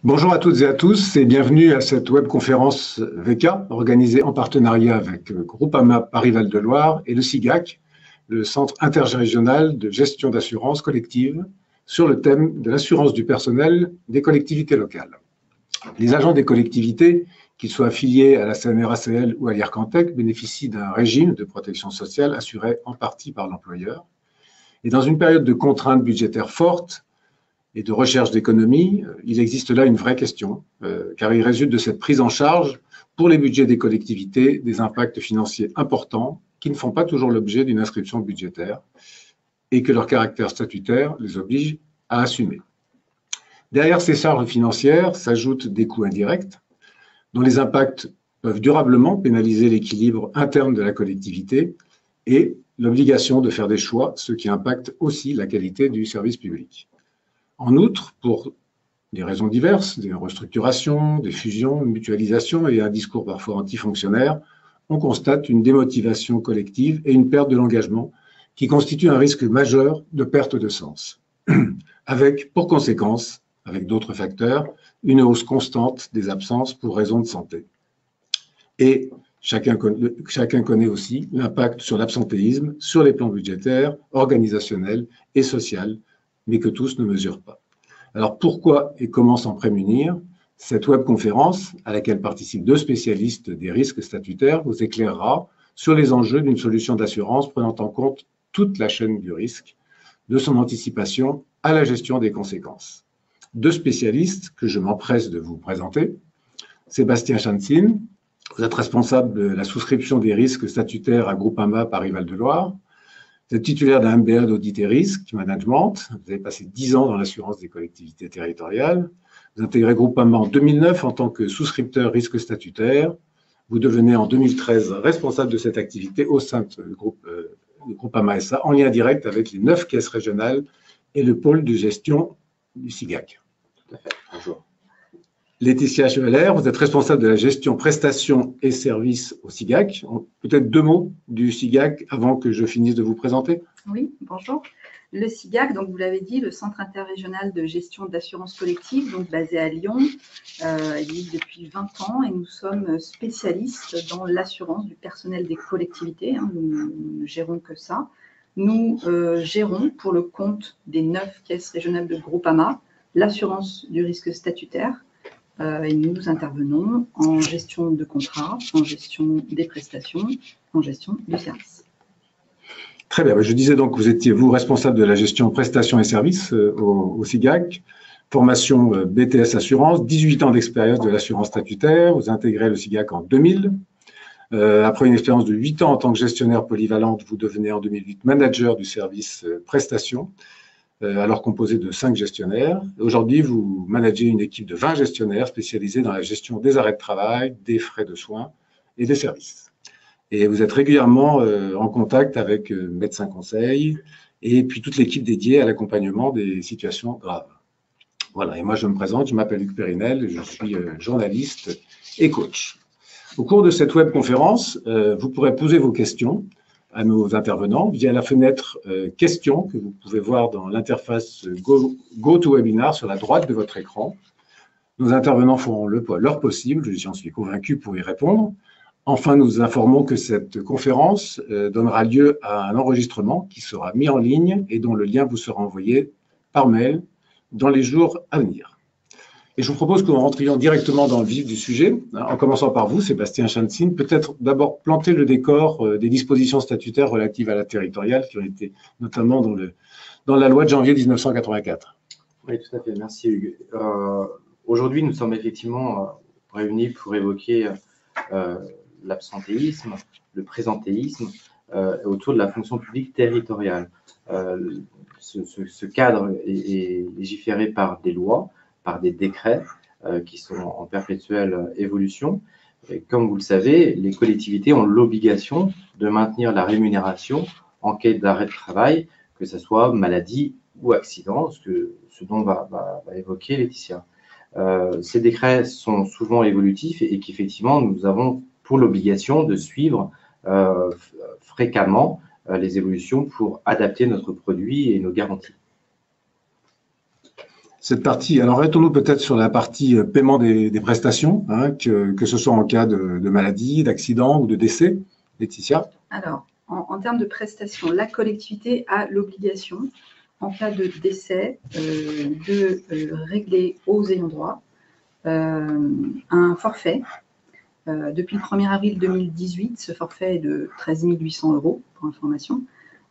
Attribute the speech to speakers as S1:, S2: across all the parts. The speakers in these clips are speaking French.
S1: Bonjour à toutes et à tous et bienvenue à cette webconférence VK organisée en partenariat avec Groupama Paris-Val de Loire et le SIGAC, le Centre interrégional de gestion d'assurance collective, sur le thème de l'assurance du personnel des collectivités locales. Les agents des collectivités, qu'ils soient affiliés à la CNRACL ou à l'IRCANTEC, bénéficient d'un régime de protection sociale assuré en partie par l'employeur. Et dans une période de contraintes budgétaires fortes, et de recherche d'économie, il existe là une vraie question, car il résulte de cette prise en charge pour les budgets des collectivités des impacts financiers importants qui ne font pas toujours l'objet d'une inscription budgétaire et que leur caractère statutaire les oblige à assumer. Derrière ces charges financières s'ajoutent des coûts indirects dont les impacts peuvent durablement pénaliser l'équilibre interne de la collectivité et l'obligation de faire des choix, ce qui impacte aussi la qualité du service public. En outre, pour des raisons diverses, des restructurations, des fusions, une mutualisation et un discours parfois antifonctionnaire, on constate une démotivation collective et une perte de l'engagement qui constitue un risque majeur de perte de sens, avec pour conséquence, avec d'autres facteurs, une hausse constante des absences pour raisons de santé. Et chacun connaît aussi l'impact sur l'absentéisme, sur les plans budgétaires, organisationnels et sociaux, mais que tous ne mesurent pas. Alors pourquoi et comment s'en prémunir? Cette webconférence, à laquelle participent deux spécialistes des risques statutaires, vous éclairera sur les enjeux d'une solution d'assurance prenant en compte toute la chaîne du risque, de son anticipation à la gestion des conséquences. Deux spécialistes que je m'empresse de vous présenter. Sébastien Chantzin, vous êtes responsable de la souscription des risques statutaires à Groupama Paris-Val de Loire. Vous êtes titulaire d'un MBA d'audit et risque management. Vous avez passé 10 ans dans l'assurance des collectivités territoriales. Vous intégrez Groupama en 2009 en tant que souscripteur risque statutaire. Vous devenez en 2013 responsable de cette activité au sein du groupe Groupama SA, en lien direct avec les 9 caisses régionales et le pôle de gestion du SIGAC.
S2: Tout à fait. Bonjour.
S1: Laetitia Cheveler, vous êtes responsable de la gestion prestations et services au SIGAC. Peut-être deux mots du SIGAC avant que je finisse de vous présenter.
S3: Oui, bonjour. Le SIGAC, donc vous l'avez dit, le Centre interrégional de gestion d'assurance collective, donc basé à Lyon, existe depuis 20 ans et nous sommes spécialistes dans l'assurance du personnel des collectivités. Nous ne gérons que ça. Nous gérons pour le compte des 9 caisses régionales de Groupama l'assurance du risque statutaire. Et nous intervenons en gestion de contrat, en gestion des prestations, en gestion du service.
S1: Très bien. Je disais donc que vous étiez, vous, responsable de la gestion prestations et services au SIGAC, formation BTS Assurance, 18 ans d'expérience de l'assurance statutaire. Vous intégrez le SIGAC en 2000. Après une expérience de 8 ans en tant que gestionnaire polyvalente, vous devenez en 2008 manager du service prestations, alors composé de 5 gestionnaires. Aujourd'hui, vous managez une équipe de 20 gestionnaires spécialisés dans la gestion des arrêts de travail, des frais de soins et des services. Et vous êtes régulièrement en contact avec médecins conseils et puis toute l'équipe dédiée à l'accompagnement des situations graves. Voilà, et moi je me présente, je m'appelle Luc Périnel, je suis journaliste et coach. Au cours de cette webconférence, vous pourrez poser vos questions à nos intervenants via la fenêtre questions que vous pouvez voir dans l'interface GoToWebinar sur la droite de votre écran. Nos intervenants feront leur possible, j'en suis convaincu, pour y répondre. Enfin, nous informons que cette conférence donnera lieu à un enregistrement qui sera mis en ligne et dont le lien vous sera envoyé par mail dans les jours à venir. Et je vous propose que nous rentrions directement dans le vif du sujet, en commençant par vous, Sébastien Chantzin. Peut-être d'abord planter le décor des dispositions statutaires relatives à la territoriale qui ont été notamment dans la loi de janvier 1984.
S2: Oui, tout à fait. Merci, Hugues. Aujourd'hui, nous sommes effectivement réunis pour évoquer l'absentéisme, le présentéisme autour de la fonction publique territoriale. Ce cadre est légiféré par des lois, par des décrets qui sont en perpétuelle évolution. Et comme vous le savez, les collectivités ont l'obligation de maintenir la rémunération en cas d'arrêt de travail, que ce soit maladie ou accident, ce dont va évoquer Laetitia. Ces décrets sont souvent évolutifs et qu'effectivement, nous avons pour l'obligation de suivre fréquemment les évolutions pour adapter notre produit et nos garanties.
S1: cette partie. Alors, arrêtons-nous peut-être sur la partie paiement des prestations, hein, que ce soit en cas de maladie, d'accident ou de décès. Laetitia?
S3: Alors, en termes de prestations, la collectivité a l'obligation, en cas de décès, de régler aux ayants droit un forfait. Depuis le 1er avril 2018, ce forfait est de 13 800 € pour information.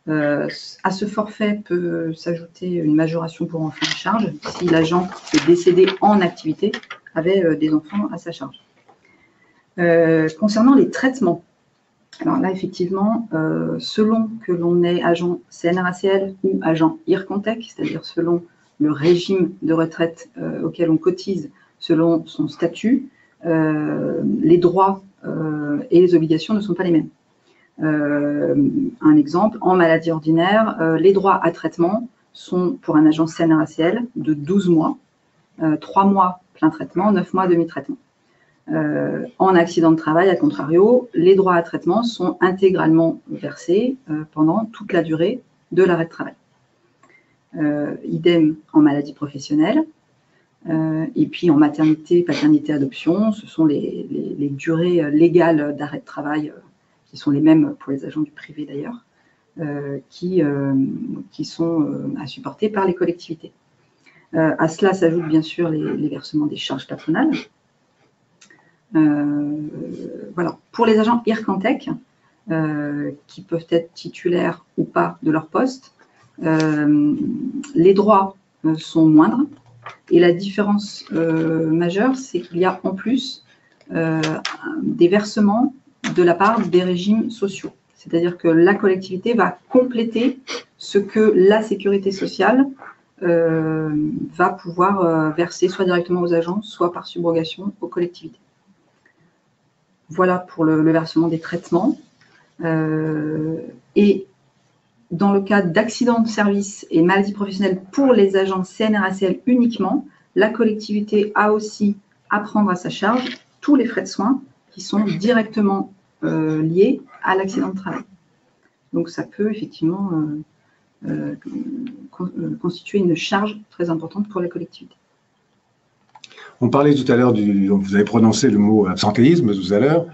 S3: À ce forfait peut s'ajouter une majoration pour enfants à charge si l'agent qui est décédé en activité avait des enfants à sa charge. Concernant les traitements, alors là, effectivement, selon que l'on est agent CNRACL ou agent IRCONTEC, c'est-à-dire selon le régime de retraite auquel on cotise, selon son statut, les droits et les obligations ne sont pas les mêmes. Un exemple, en maladie ordinaire, les droits à traitement sont pour un agent CNRACL de 12 mois, 3 mois plein traitement, 9 mois demi-traitement. En accident de travail, à contrario, les droits à traitement sont intégralement versés pendant toute la durée de l'arrêt de travail. Idem en maladie professionnelle. Et puis en maternité, paternité, adoption, ce sont les durées légales d'arrêt de travail qui sont les mêmes pour les agents du privé d'ailleurs, qui sont à supporter par les collectivités. À cela s'ajoutent bien sûr les versements des charges patronales. Voilà. Pour les agents IRCANTEC, qui peuvent être titulaires ou pas de leur poste, les droits sont moindres. Et la différence majeure, c'est qu'il y a en plus des versements de la part des régimes sociaux. C'est-à-dire que la collectivité va compléter ce que la sécurité sociale va pouvoir verser soit directement aux agents, soit par subrogation aux collectivités. Voilà pour le versement des traitements. Et dans le cas d'accident de service et maladie professionnelle pour les agents CNRACL uniquement, la collectivité a aussi à prendre à sa charge tous les frais de soins qui sont directement liés à l'accident de travail. Donc ça peut effectivement constituer une charge très importante pour la collectivité.
S1: On parlait tout à l'heure vous avez prononcé le mot absentéisme tout à l'heure.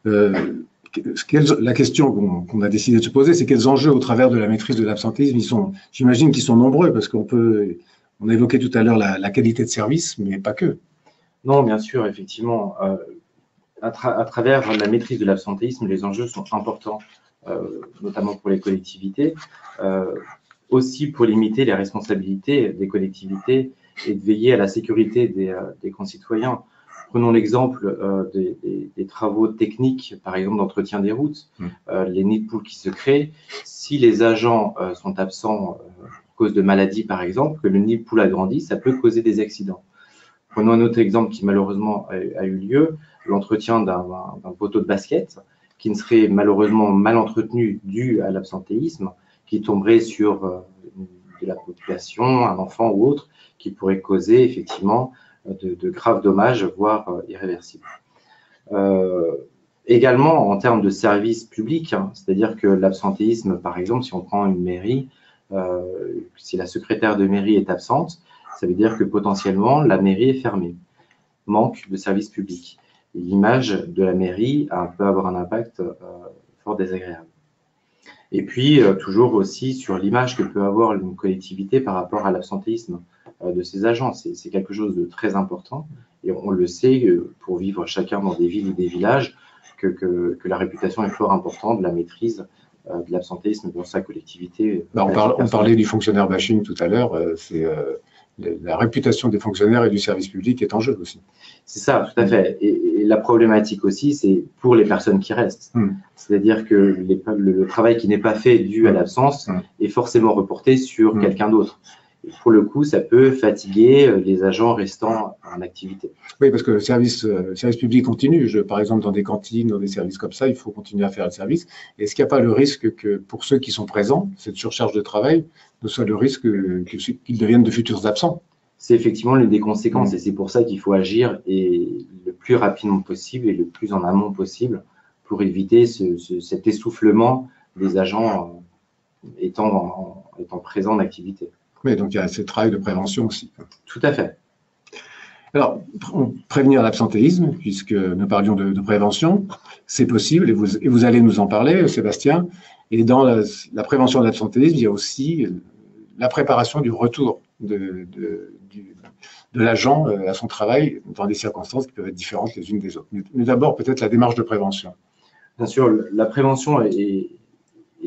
S1: La question qu'on a décidé de se poser, c'est quels enjeux au travers de la maîtrise de l'absentéisme j'imagine qu'ils sont nombreux, parce on a évoqué tout à l'heure la qualité de service, mais pas que.
S2: Non, bien sûr, effectivement. À travers la maîtrise de l'absentéisme, les enjeux sont importants, notamment pour les collectivités, aussi pour limiter les responsabilités des collectivités et de veiller à la sécurité des concitoyens. Prenons l'exemple des travaux techniques, par exemple d'entretien des routes, les nids de poules qui se créent. Si les agents sont absents à cause de maladies, par exemple, que le nid de poule agrandit, ça peut causer des accidents. Prenons un autre exemple qui malheureusement a eu lieu, l'entretien d'un poteau de basket qui ne serait malheureusement mal entretenu dû à l'absentéisme, qui tomberait sur de la population, un enfant ou autre, qui pourrait causer effectivement de graves dommages, voire irréversibles. Également, en termes de services publics, c'est-à-dire que l'absentéisme, par exemple, si on prend une mairie, si la secrétaire de mairie est absente, ça veut dire que potentiellement, la mairie est fermée, manque de services publics. L'image de la mairie peut avoir un impact fort désagréable. Et puis, toujours aussi sur l'image que peut avoir une collectivité par rapport à l'absentéisme de ses agents. C'est quelque chose de très important et on le sait pour vivre chacun dans des villes ou des villages que la réputation est fort importante de la maîtrise de l'absentéisme dans sa collectivité.
S1: On parlait du fonctionnaire bashing tout à l'heure, la réputation des fonctionnaires et du service public est en jeu aussi.
S2: C'est ça, tout à fait. Et la problématique aussi, c'est pour les personnes qui restent. C'est-à-dire que le travail qui n'est pas fait dû à l'absence est forcément reporté sur quelqu'un d'autre. Et pour le coup, ça peut fatiguer les agents restants en activité.
S1: Oui, parce que le service public continue. Par exemple, dans des cantines, dans des services comme ça, il faut continuer à faire le service. Est-ce qu'il n'y a pas le risque que pour ceux qui sont présents, cette surcharge de travail ne soit le risque qu'ils deviennent de futurs absents?
S2: C'est effectivement l'une des conséquences et c'est pour ça qu'il faut agir le plus rapidement possible et le plus en amont possible pour éviter cet essoufflement des agents étant présents en activité.
S1: Oui, donc il y a ce travail de prévention aussi.
S2: Tout à fait.
S1: Alors, prévenir l'absentéisme, puisque nous parlions de prévention, c'est possible, et vous allez nous en parler, Sébastien. Et dans la prévention de l'absentéisme, il y a aussi la préparation du retour de l'agent à son travail dans des circonstances qui peuvent être différentes les unes des autres. Mais d'abord, peut-être la démarche de prévention.
S2: Bien sûr, la prévention est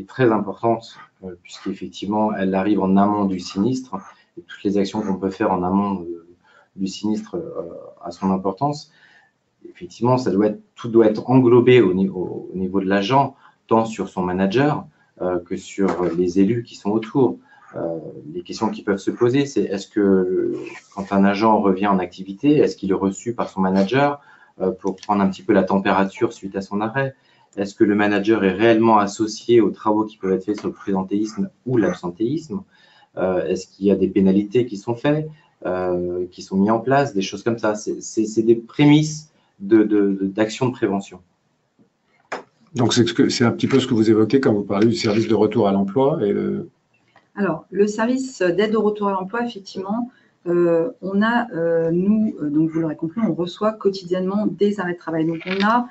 S2: très importante, puisqu'effectivement, elle arrive en amont du sinistre, et toutes les actions qu'on peut faire en amont du sinistre a son importance. Effectivement, tout doit être englobé au niveau de l'agent, tant sur son manager que sur les élus qui sont autour. Les questions qui peuvent se poser, c'est est-ce que quand un agent revient en activité, est-ce qu'il est reçu par son manager pour prendre un petit peu la température suite à son arrêt? Est-ce que le manager est réellement associé aux travaux qui peuvent être faits sur le présentéisme ou l'absentéisme? Est-ce qu'il y a des pénalités qui sont faites, qui sont mises en place, des choses comme ça? C'est des prémices d'action de prévention.
S1: Donc, c'est un petit peu ce que vous évoquez quand vous parlez du service de retour à l'emploi.
S3: Alors, le service d'aide au retour à l'emploi, effectivement, on a, donc vous l'aurez compris, on reçoit quotidiennement des arrêts de travail. Donc, on a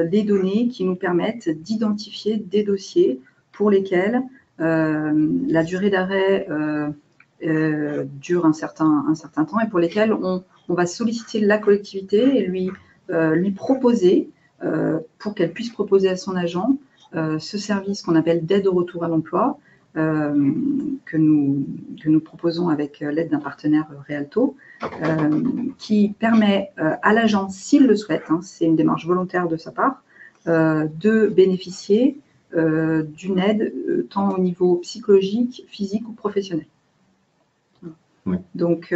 S3: des données qui nous permettent d'identifier des dossiers pour lesquels la durée d'arrêt dure un certain temps et pour lesquels on va solliciter la collectivité et lui proposer, pour qu'elle puisse proposer à son agent ce service qu'on appelle d'aide au retour à l'emploi, que nous proposons avec l'aide d'un partenaire Realto, qui permet à l'agent, s'il le souhaite, c'est une démarche volontaire de sa part, de bénéficier d'une aide tant au niveau psychologique, physique ou professionnel.
S1: Oui.
S3: Donc,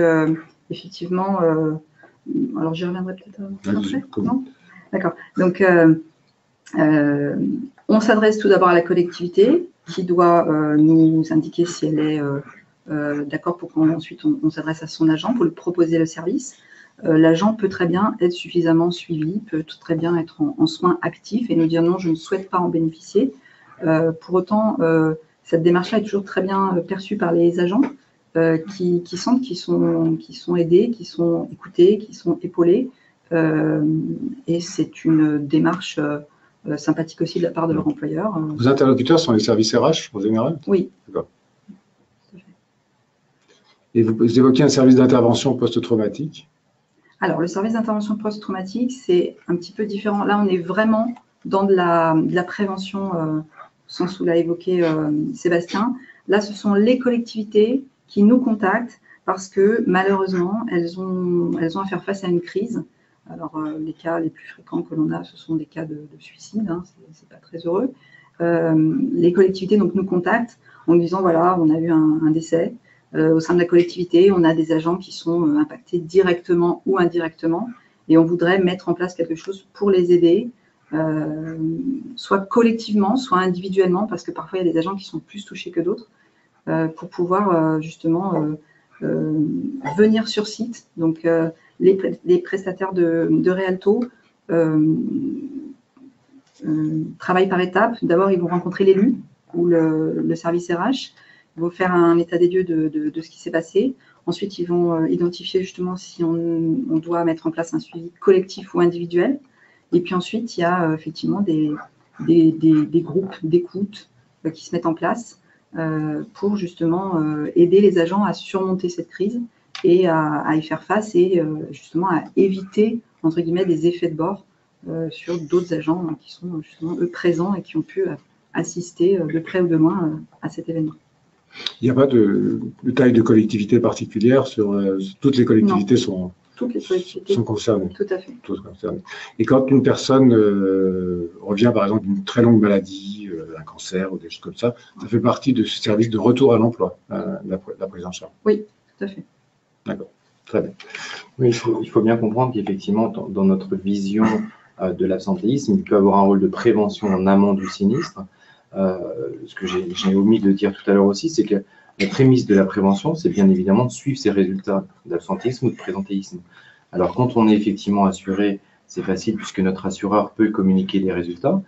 S3: effectivement, alors j'y reviendrai peut-être après, non ? D'accord. Donc, on s'adresse tout d'abord à la collectivité qui doit nous indiquer si elle est d'accord pour qu'ensuite on s'adresse à son agent pour lui proposer le service. L'agent peut très bien être suffisamment suivi, peut très bien être en soins actifs et nous dire non, je ne souhaite pas en bénéficier. Pour autant, cette démarche-là est toujours très bien perçue par les agents qui sentent qu'ils sont aidés, qui sont écoutés, qui sont épaulés. Et c'est une démarche sympathique aussi de la part de leur employeur.
S1: Vos interlocuteurs sont les services RH en général?
S3: Oui.
S1: D'accord. Et vous évoquez un service d'intervention post-traumatique?
S3: Alors, le service d'intervention post-traumatique, c'est un petit peu différent. Là, on est vraiment dans de la prévention, au sens où l'a évoqué Sébastien. Là, ce sont les collectivités qui nous contactent parce que, malheureusement, elles ont à faire face à une crise. Alors, les cas les plus fréquents que l'on a, ce sont des cas de suicide, c'est pas très heureux. Les collectivités donc, nous contactent en nous disant, voilà, on a eu un décès. Au sein de la collectivité, on a des agents qui sont impactés directement ou indirectement et on voudrait mettre en place quelque chose pour les aider, soit collectivement, soit individuellement, parce que parfois, il y a des agents qui sont plus touchés que d'autres, pour pouvoir justement venir sur site. Donc, les prestataires de Realto travaillent par étapes. D'abord, ils vont rencontrer l'élu ou le service RH. Ils vont faire un état des lieux de ce qui s'est passé. Ensuite, ils vont identifier justement si on doit mettre en place un suivi collectif ou individuel. Et puis ensuite, il y a effectivement des groupes d'écoute qui se mettent en place pour justement aider les agents à surmonter cette crise et à y faire face et justement à éviter, entre guillemets, des effets de bord sur d'autres agents qui sont justement eux présents et qui ont pu assister de près ou de loin à cet événement.
S1: Il n'y a pas de taille de collectivité particulière sur toutes les collectivités sont concernées.
S3: Tout à fait.
S1: Toutes concernées. Et quand une personne revient par exemple d'une très longue maladie, un cancer ou des choses comme ça fait partie de ce service de retour à l'emploi, la prise en charge.
S3: Oui, tout à fait.
S1: D'accord, très bien.
S2: Oui, il faut bien comprendre qu'effectivement, dans notre vision de l'absentéisme, il peut avoir un rôle de prévention en amont du sinistre. Ce que j'ai omis de dire tout à l'heure aussi, c'est que la prémisse de la prévention, c'est bien évidemment de suivre ces résultats d'absentéisme ou de présentéisme. Alors, quand on est effectivement assuré, c'est facile puisque notre assureur peut communiquer les résultats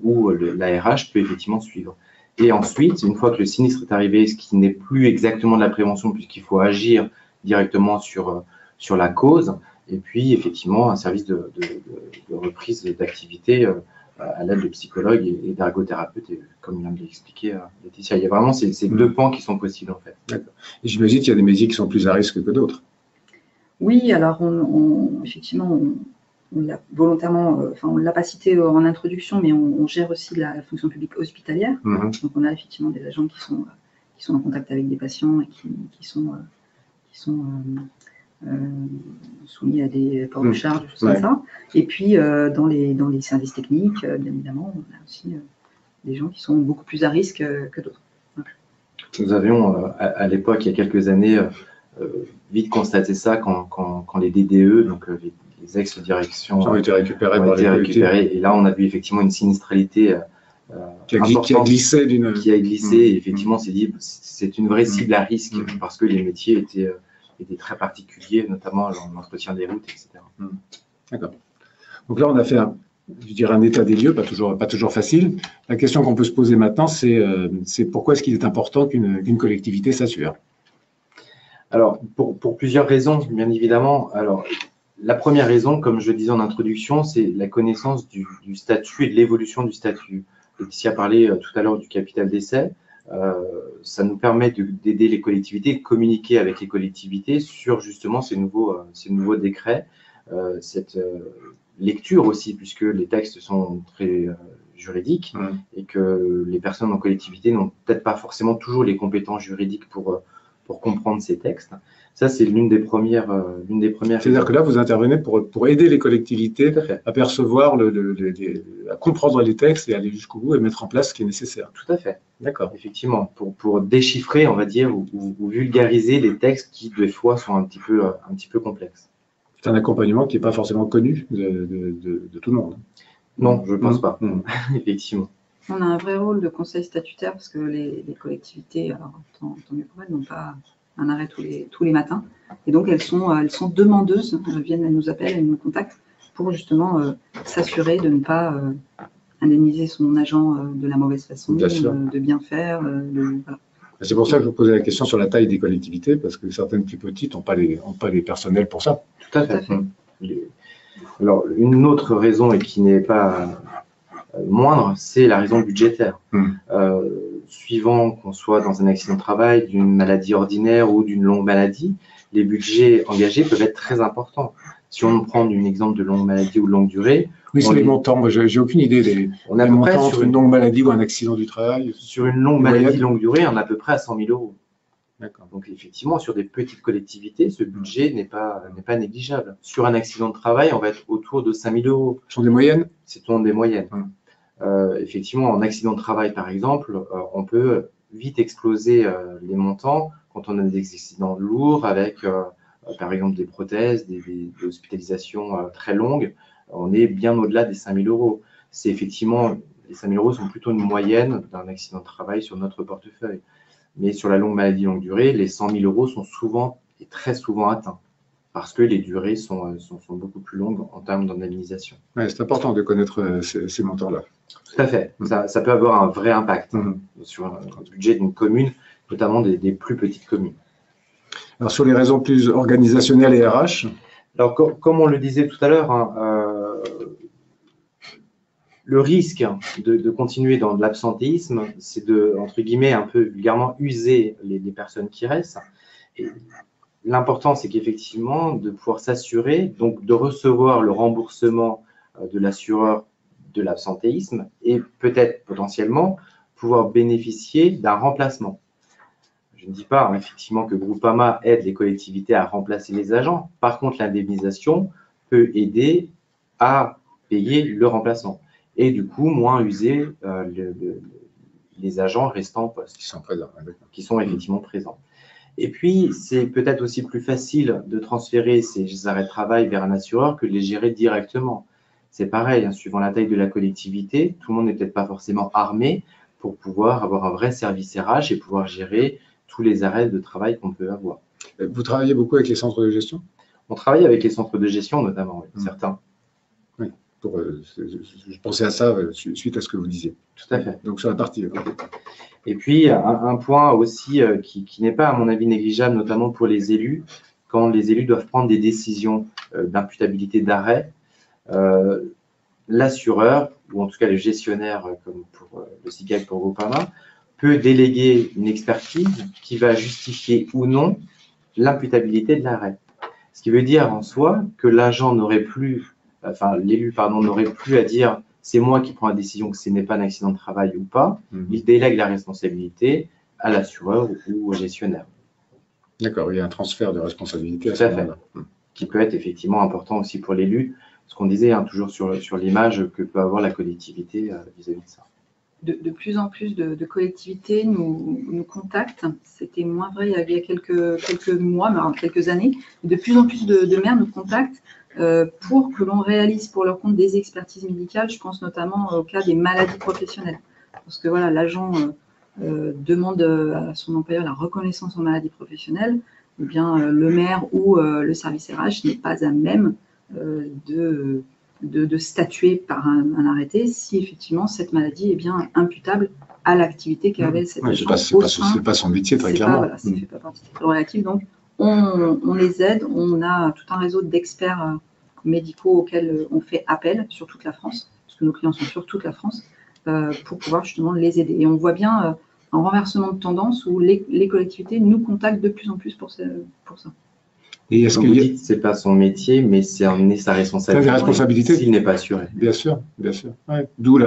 S2: ou la RH peut effectivement suivre. Et ensuite, une fois que le sinistre est arrivé, ce qui n'est plus exactement de la prévention puisqu'il faut agir directement sur la cause, et puis effectivement un service de reprise d'activité à l'aide de psychologues et d'ergothérapeutes, comme vient de l'expliquer Laetitia. Il y a vraiment ces deux pans qui sont possibles en fait.
S1: D'accord. Et j'imagine qu'il y a des métiers qui sont plus à risque que d'autres.
S3: Oui, alors effectivement, on l'a volontairement, enfin on ne l'a pas cité en introduction, mais on gère aussi la fonction publique hospitalière. Donc on a effectivement des agents qui sont en contact avec des patients et qui sont soumis à des ports de charge, des choses comme ça. Et puis dans les services techniques, bien évidemment, on a aussi des gens qui sont beaucoup plus à risque que d'autres.
S2: Nous avions à l'époque, il y a quelques années, vite constaté ça quand les DDE, donc les ex-directions,
S1: ont été récupérés
S2: par les collectivités. Et là, on a vu effectivement une sinistralité
S1: qui a glissé
S2: et effectivement, c'est une vraie cible à risque parce que les métiers étaient très particuliers, notamment l'entretien des routes, etc.
S1: D'accord. Donc là, on a fait un état des lieux, pas toujours facile. La question qu'on peut se poser maintenant, c'est pourquoi est-ce qu'il est important qu'une collectivité s'assure?
S2: Alors, pour plusieurs raisons, bien évidemment. Alors, la première raison, comme je le disais en introduction, c'est la connaissance du statut et de l'évolution du statut. Laetitia a parlé tout à l'heure du capital d'essai. Ça nous permet d'aider les collectivités, de communiquer avec les collectivités sur justement ces nouveaux décrets, cette lecture aussi, puisque les textes sont très juridiques et que les personnes en collectivité n'ont peut-être pas forcément toujours les compétences juridiques pour comprendre ces textes. Ça, c'est l'une des premières.
S1: C'est-à-dire que là, vous intervenez pour aider les collectivités à percevoir, à comprendre les textes et aller jusqu'au bout et mettre en place ce qui est nécessaire.
S2: Tout à fait.
S1: D'accord.
S2: Effectivement, pour déchiffrer, on va dire, ou vulgariser les textes qui, des fois, sont un petit peu complexes.
S1: C'est un accompagnement qui n'est pas forcément connu de tout le monde.
S2: Non, je ne pense pas. Effectivement.
S3: On a un vrai rôle de conseil statutaire parce que les collectivités, alors tant mieux pour elles, n'ont pas un arrêt tous les matins. Et donc, elles sont demandeuses, elles nous appellent, elles nous contactent pour justement s'assurer de ne pas indemniser son agent de la mauvaise façon, de bien faire. Voilà.
S1: C'est pour ça que je vous posais la question sur la taille des collectivités, parce que certaines plus petites n'ont pas les personnels pour ça.
S2: Tout à fait. Alors, une autre raison, et qui n'est pas moindre, c'est la raison budgétaire. Suivant qu'on soit dans un accident de travail, d'une maladie ordinaire ou d'une longue maladie, les budgets engagés peuvent être très importants. Si on prend un exemple de longue maladie ou de longue durée…
S1: Oui, c'est les montants. Moi, j'ai aucune idée
S2: on a à peu près
S1: sur une longue maladie ou un accident du travail.
S2: Sur une longue maladie, longue durée, on a à peu près à 100 000 €.
S1: D'accord.
S2: Donc, effectivement, sur des petites collectivités, ce budget n'est pas négligeable. Sur un accident de travail, on va être autour de 5 000 €.
S1: Ce sont des moyennes?
S2: Ce sont des moyennes. Effectivement, en accident de travail, par exemple, on peut vite exploser les montants quand on a des accidents lourds avec, par exemple, des prothèses, des hospitalisations très longues. On est bien au-delà des 5 000 €. C'est effectivement, les 5 000 € sont plutôt une moyenne d'un accident de travail sur notre portefeuille. Mais sur la longue maladie longue durée, les 100 000 € sont souvent et très souvent atteints parce que les durées sont beaucoup plus longues en termes d'indemnisation.
S1: Ouais, c'est important de connaître ces montants-là.
S2: Tout à fait. Ça peut avoir un vrai impact sur le budget d'une commune, notamment des plus petites communes.
S1: Alors, sur les raisons plus organisationnelles et RH?
S2: Alors, comme on le disait tout à l'heure, le risque de continuer dans de l'absentéisme, c'est de, entre guillemets, un peu vulgairement user les personnes qui restent. Et l'important, c'est qu'effectivement, de pouvoir s'assurer, donc de recevoir le remboursement de l'assureur de l'absentéisme et peut-être potentiellement pouvoir bénéficier d'un remplacement. Je ne dis pas effectivement que Groupama aide les collectivités à remplacer les agents. Par contre, l'indemnisation peut aider à payer le remplacement et du coup moins user les agents restants en poste.
S1: Qui sont présents.
S2: Qui sont effectivement présents. Et puis, c'est peut-être aussi plus facile de transférer ces arrêts de travail vers un assureur que de les gérer directement. C'est pareil, suivant la taille de la collectivité, tout le monde n'est peut-être pas forcément armé pour pouvoir avoir un vrai service RH et pouvoir gérer tous les arrêts de travail qu'on peut avoir.
S1: Vous travaillez beaucoup avec les centres de gestion?
S2: On travaille avec les centres de gestion notamment, certains.
S1: Oui. je pensais à ça suite à ce que vous disiez.
S2: Tout à fait.
S1: Donc sur la partie.
S2: Et puis, un point aussi qui n'est pas, à mon avis, négligeable, notamment pour les élus, quand les élus doivent prendre des décisions d'imputabilité d'arrêt, l'assureur, ou en tout cas le gestionnaire, comme pour le SIGAC pour Groupama, peut déléguer une expertise qui va justifier ou non l'imputabilité de l'arrêt. Ce qui veut dire en soi que l'agent n'aurait plus, enfin l'élu, pardon, n'aurait plus à dire c'est moi qui prends la décision que ce n'est pas un accident de travail ou pas. Il délègue la responsabilité à l'assureur ou au gestionnaire.
S1: D'accord, il y a un transfert de responsabilité
S2: à ce moment-là. Qui peut être effectivement important aussi pour l'élu, ce qu'on disait toujours sur l'image que peut avoir la collectivité vis-à-vis de ça.
S3: De plus en plus de collectivités nous contactent. C'était moins vrai il y a quelques mois, mais quelques années. De plus en plus de maires nous contactent pour que l'on réalise pour leur compte des expertises médicales. Je pense notamment au cas des maladies professionnelles. Parce que voilà, l'agent demande à son employeur la reconnaissance en maladie professionnelle. Eh bien, le maire ou le service RH n'est pas à même de statuer par un arrêté si effectivement cette maladie est bien imputable à l'activité qu'avait cette agent.
S1: C'est pas son métier, très clairement.
S3: Voilà, ça ne fait pas partie du réactif. Donc, on les aide. On a tout un réseau d'experts médicaux auxquels on fait appel sur toute la France, parce que nos clients sont sur toute la France, pour pouvoir justement les aider. Et on voit bien un renversement de tendance où les collectivités nous contactent de plus en plus pour ça.
S1: Et est-ce
S2: que vous dites c'est pas son métier, mais c'est emmener sa responsabilité s'il n'est pas assuré.
S1: Bien sûr, bien sûr. Ouais. D'où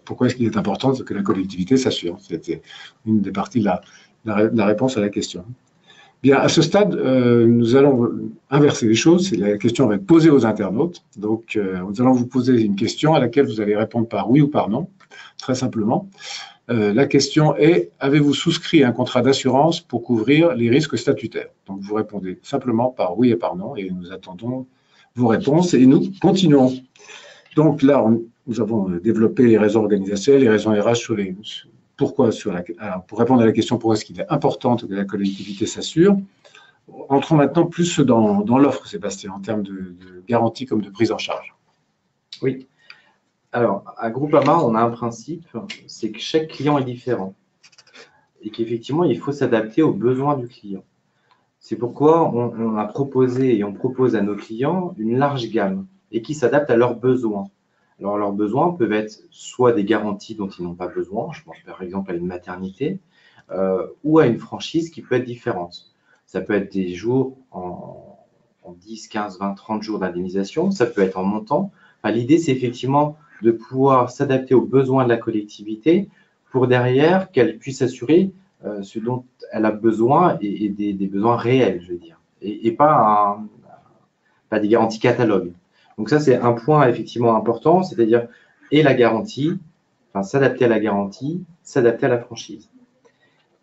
S1: pourquoi est-ce qu'il est important que la collectivité s'assure. C'était une des parties de la réponse à la question. Bien, à ce stade, nous allons inverser les choses. La question va être posée aux internautes. Donc, nous allons vous poser une question à laquelle vous allez répondre par oui ou par non, très simplement. La question est, avez-vous souscrit un contrat d'assurance pour couvrir les risques statutaires? Donc, vous répondez simplement par oui et par non, et nous attendons vos réponses et nous continuons. Donc là, nous avons développé les raisons organisationnelles, les raisons RH pour répondre à la question pourquoi est-ce qu'il est important que la collectivité s'assure. Entrons maintenant plus dans l'offre, Sébastien, en termes de garantie comme de prise en charge.
S2: Oui. Alors, à Groupama, on a un principe, c'est que chaque client est différent et qu'effectivement, il faut s'adapter aux besoins du client. C'est pourquoi on a proposé et on propose à nos clients une large gamme et qui s'adapte à leurs besoins. Alors, leurs besoins peuvent être soit des garanties dont ils n'ont pas besoin, je pense par exemple à une maternité, ou à une franchise qui peut être différente. Ça peut être des jours en 10, 15, 20, 30 jours d'indemnisation, ça peut être en montant. Enfin, l'idée, c'est effectivement de pouvoir s'adapter aux besoins de la collectivité pour derrière qu'elle puisse assurer ce dont elle a besoin et des besoins réels, je veux dire, et pas des garanties catalogues. Donc ça, c'est un point effectivement important, c'est-à-dire et la garantie, enfin s'adapter à la garantie, s'adapter à la franchise.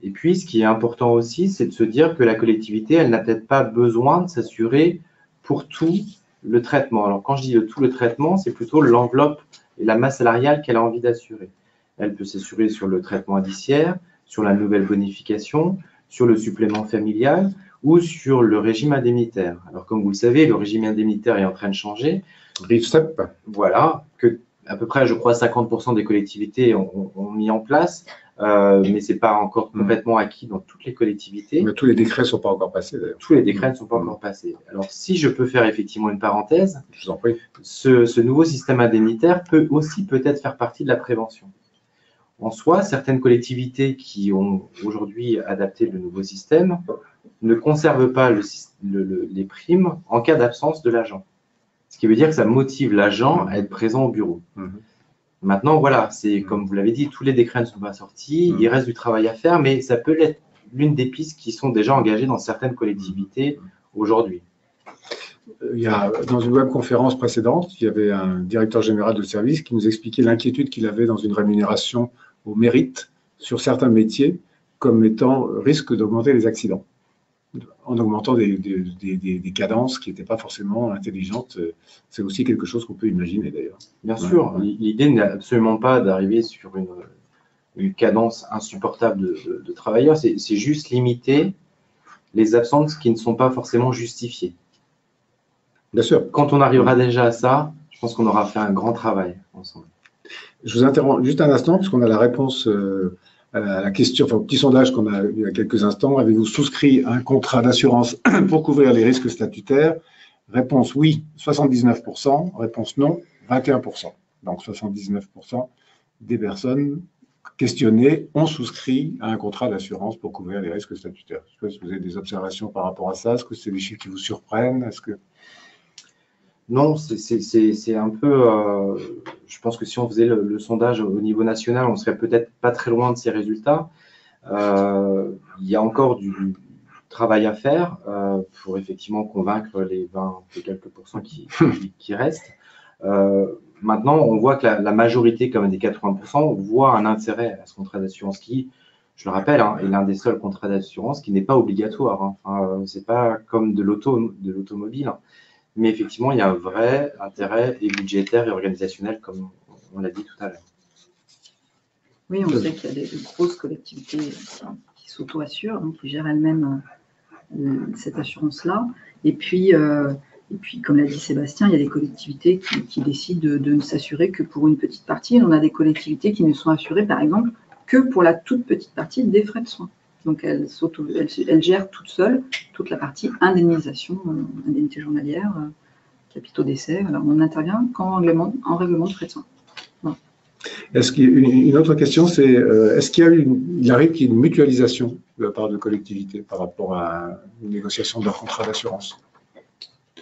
S2: Et puis, ce qui est important aussi, c'est de se dire que la collectivité, elle n'a peut-être pas besoin de s'assurer pour tout le traitement. Alors, quand je dis tout le traitement, c'est plutôt l'enveloppe et la masse salariale qu'elle a envie d'assurer. Elle peut s'assurer sur le traitement indiciaire, sur la nouvelle bonification, sur le supplément familial ou sur le régime indemnitaire. Alors, comme vous le savez, le régime indemnitaire est en train de changer. Voilà, que à peu près, je crois, 50% des collectivités ont mis en place, mais ce n'est pas encore complètement acquis dans toutes les collectivités.
S1: Mais tous les décrets ne sont pas encore passés, d'ailleurs.
S2: Tous les décrets ne sont pas encore passés. Alors, si je peux faire effectivement une parenthèse,
S1: je vous en prie.
S2: Ce nouveau système indemnitaire peut aussi peut-être faire partie de la prévention. En soi, certaines collectivités qui ont aujourd'hui adapté le nouveau système ne conservent pas les primes en cas d'absence de l'agent. Ce qui veut dire que ça motive l'agent à être présent au bureau. Maintenant, voilà, c'est comme vous l'avez dit, tous les décrets ne sont pas sortis, il reste du travail à faire, mais ça peut être l'une des pistes qui sont déjà engagées dans certaines collectivités aujourd'hui.
S1: Il y a, dans une webconférence précédente, il y avait un directeur général de service qui nous expliquait l'inquiétude qu'il avait dans une rémunération au mérite sur certains métiers comme étant risque d'augmenter les accidents, en augmentant des cadences qui n'étaient pas forcément intelligentes. C'est aussi quelque chose qu'on peut imaginer d'ailleurs.
S2: Bien sûr, l'idée n'est absolument pas d'arriver sur une cadence insupportable de travailleurs, c'est juste limiter les absences qui ne sont pas forcément justifiées.
S1: Bien sûr.
S2: Quand on arrivera déjà à ça, je pense qu'on aura fait un grand travail ensemble.
S1: Je vous interromps juste un instant, puisqu'on a la réponse à la question, enfin, au petit sondage qu'on a eu il y a quelques instants. Avez-vous souscrit un contrat d'assurance pour couvrir les risques statutaires? Réponse oui, 79%. Réponse non, 21%. Donc 79% des personnes questionnées ont souscrit à un contrat d'assurance pour couvrir les risques statutaires. Je ne sais pas si vous avez des observations par rapport à ça. Est-ce que c'est des chiffres qui vous surprennent? Est-ce que...
S2: Non, c'est un peu… je pense que si on faisait le sondage au niveau national, on serait peut-être pas très loin de ces résultats. Il y a encore du travail à faire pour effectivement convaincre les 20 et quelques pourcents qui restent. Maintenant, on voit que la majorité, comme des 80%, voit un intérêt à ce contrat d'assurance qui, je le rappelle, hein, est l'un des seuls contrats d'assurance qui n'est pas obligatoire. Hein. Enfin, c'est pas comme de l'automobile. Hein. Mais effectivement, il y a un vrai intérêt et budgétaire et organisationnel, comme on l'a dit tout à l'heure.
S3: Oui, on sait qu'il y a des grosses collectivités qui s'auto-assurent, hein, qui gèrent elles-mêmes cette assurance-là. Et puis, comme l'a dit Sébastien, il y a des collectivités qui décident de ne s'assurer que pour une petite partie. On a des collectivités qui ne sont assurées, par exemple, que pour la toute petite partie des frais de soins. Donc, elles gèrent toutes seules toute la partie indemnisation, indemnité journalière, capitaux d'essai. Alors, on n'intervient qu'en règlement de frais de soins. Voilà.
S1: Est-ce une autre question, c'est est-ce qu'il arrive qu'il y ait une mutualisation de la part de collectivités par rapport à une négociation de leur contrat d'assurance?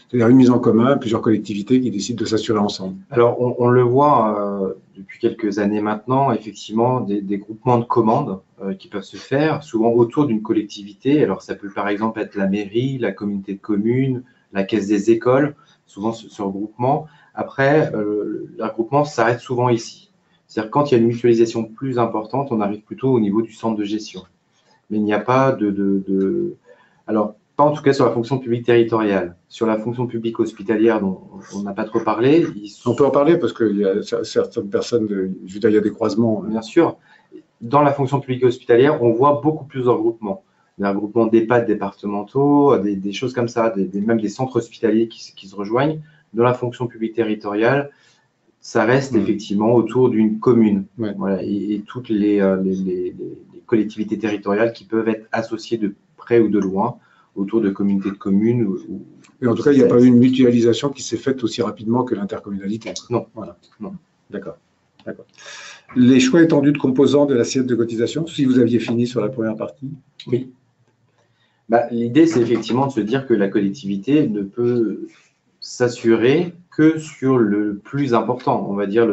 S1: C'est-à-dire une mise en commun, plusieurs collectivités qui décident de s'assurer ensemble.
S2: Alors, on le voit depuis quelques années maintenant, effectivement, des groupements de commandes qui peuvent se faire, souvent autour d'une collectivité. Alors, ça peut par exemple être la mairie, la communauté de communes, la caisse des écoles, souvent ce regroupement. Après, le regroupement s'arrête souvent ici. C'est-à-dire quand il y a une mutualisation plus importante, on arrive plutôt au niveau du centre de gestion. Mais il n'y a pas alors, pas en tout cas sur la fonction publique territoriale. Sur la fonction publique hospitalière, dont on n'a pas trop parlé.
S1: On peut en parler parce qu'il y a certaines personnes, je veux dire, il y a des croisements.
S2: Bien sûr. Dans la fonction publique hospitalière, on voit beaucoup plus de regroupements. Des regroupements d'EHPAD départementaux, des choses comme ça, même des centres hospitaliers qui se rejoignent. Dans la fonction publique territoriale, ça reste effectivement autour d'une commune.
S1: Ouais.
S2: Voilà, et toutes les collectivités territoriales qui peuvent être associées de près ou de loin autour de communautés de communes.
S1: Mais en tout cas, il n'y a pas eu une mutualisation qui s'est faite aussi rapidement que l'intercommunalité.
S2: Non.
S1: Voilà. Non. D'accord. Les choix étendus de composants de l'assiette de cotisation, si vous aviez fini sur la première partie.
S2: Oui. L'idée, c'est effectivement de se dire que la collectivité ne peut s'assurer que sur le plus important, on va dire